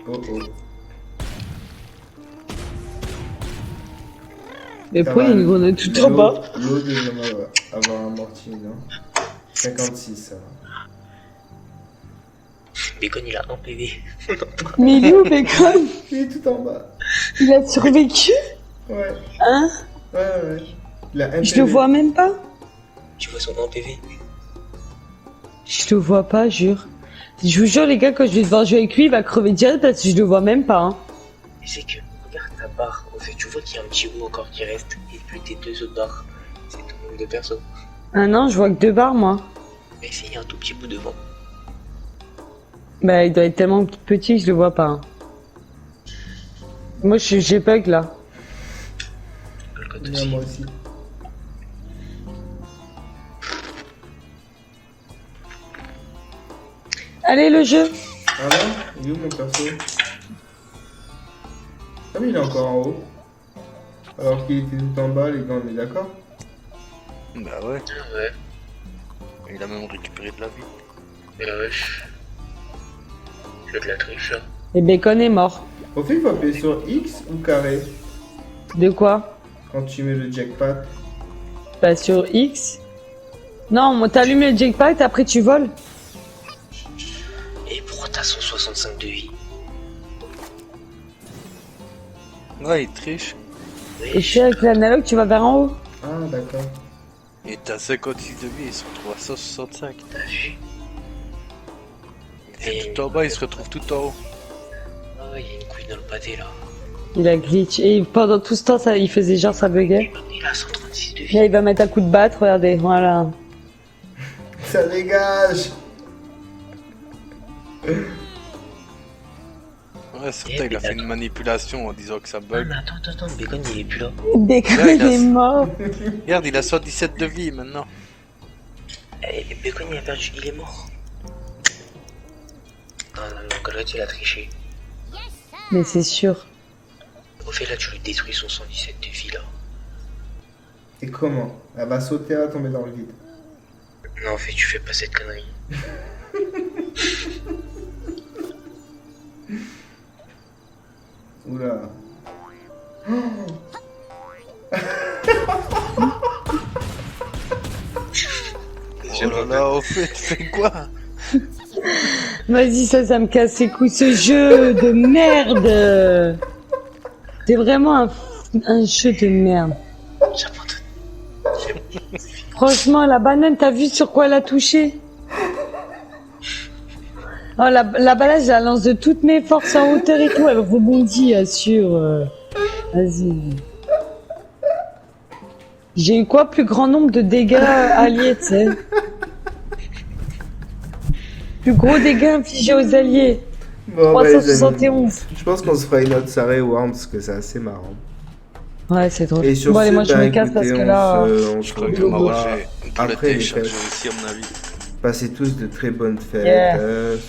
Oh oh.
Mais
Ça
pourquoi il y a
va,
une grenade tout en bas?
L'eau devrait avoir un mortier, non? 56, ça va.
Bacon, il a un PV.
Mais il est où, Bacon?
Il est tout en bas.
Il a survécu?
Ouais,
Hein?
ouais. Il a un
Je le vois même pas.
Tu vois son 1 PV?
Je le vois pas, jure. Je vous jure, les gars, quand je vais devoir jouer avec lui, il va crever direct parce que je le vois même pas. Hein.
Et c'est que, regarde ta barre. Au fait, tu vois qu'il y a un petit bout encore qui reste. Et puis tes 2 autres barres, c'est ton nombre de persos.
Ah non, je vois que 2 barres, moi.
Mais si, il y a un tout petit bout devant.
Bah, il doit être tellement petit que je le vois pas. Hein. Moi, j'ai bug là.
Le code
Bien,
aussi.
moi aussi.
Allez, le jeu.
Ah non? Il est où mon perso? Ah oui, il est encore en haut. Alors qu'il était tout en bas, les gars, on est d'accord?
Bah ouais,
Ah ouais.
il a même récupéré de la vie.
Mais wesh. C'est de la triche, hein.
Et Bacon est mort.
Au fait, il faut appuyer sur X ou carré
De quoi?
quand tu mets le jackpot.
Bah, sur X. Non, moi, t'allumes le jackpot, après tu voles.
Et pourquoi t'as 165 de vie?
Ouais, il triche.
Et puis avec l'analogue, tu vas vers en haut.
Ah, d'accord.
Et t'as 56 de vie, il se retrouve à 165.
T'as vu?
Et tout en bas, il se retrouve tout en haut.
Ah ouais, il y a une couille dans le pâté là.
Il a glitch. Et pendant tout ce temps, ça, il faisait genre ça buguait.
Il a 136 de vie.
Là, il va mettre un coup de batte, regardez, voilà.
Ça dégage.
Ouais, c'est vrai, il a fait une manipulation en disant que ça
Ah,
bug.
mais attends, Bacon il est plus là.
Déconne,
Là, il a-
il est mort.
Regarde, il a 117 de vie maintenant.
Eh, Bacon il a perdu, il est mort. Non, Golgot il a triché.
Mais c'est sûr.
Au fait, là, tu lui détruis son 117 de vie là.
Et comment? Elle va sauter, elle va tomber dans le vide.
Non, en fait, tu fais pas cette connerie.
Oula.
Oh là là, au fait, tu fais quoi?
Vas-y, ça me casse les couilles, ce jeu de merde. C'est vraiment un jeu de merde.
J'abandonne.
Franchement, la banane, t'as vu sur quoi elle a touché? Oh, la balade, je la lance de toutes mes forces en hauteur et tout, elle rebondit sur... Vas-y. J'ai eu quoi? Plus grand nombre de dégâts alliés, tu sais. Plus gros dégâts infligés aux alliés.
Bon, bah, les amis,
371.
je pense qu'on se fera une autre soirée Worms parce que c'est assez marrant.
Ouais, c'est drôle.
Et sur
Bon, allez,
ce,
moi, je
bah,
me casse parce
écoutez,
que là...
on
Je
se
crois que Maroche,
retrouvera
on peut le
après les
télécharger
fêtes.
aussi, à mon avis.
Passez tous de très bonnes fêtes,
Yeah.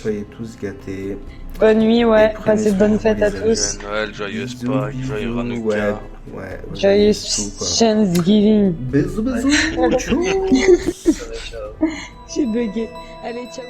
Soyez tous gâtés.
Bonne nuit, ouais.
Et prenez
Passez de
soin
bonnes
de
fêtes à
vous, les
tous.
Joyeux Noël, joyeuse
Bisous,
Pâques, joyeux
bisous,
Hanouka.
ouais,
Joyeux
tout, quoi.
Thanksgiving.
Bisous, bisous. Tchuss.
Ça va, ciao.
J'ai bugué. Allez, ciao.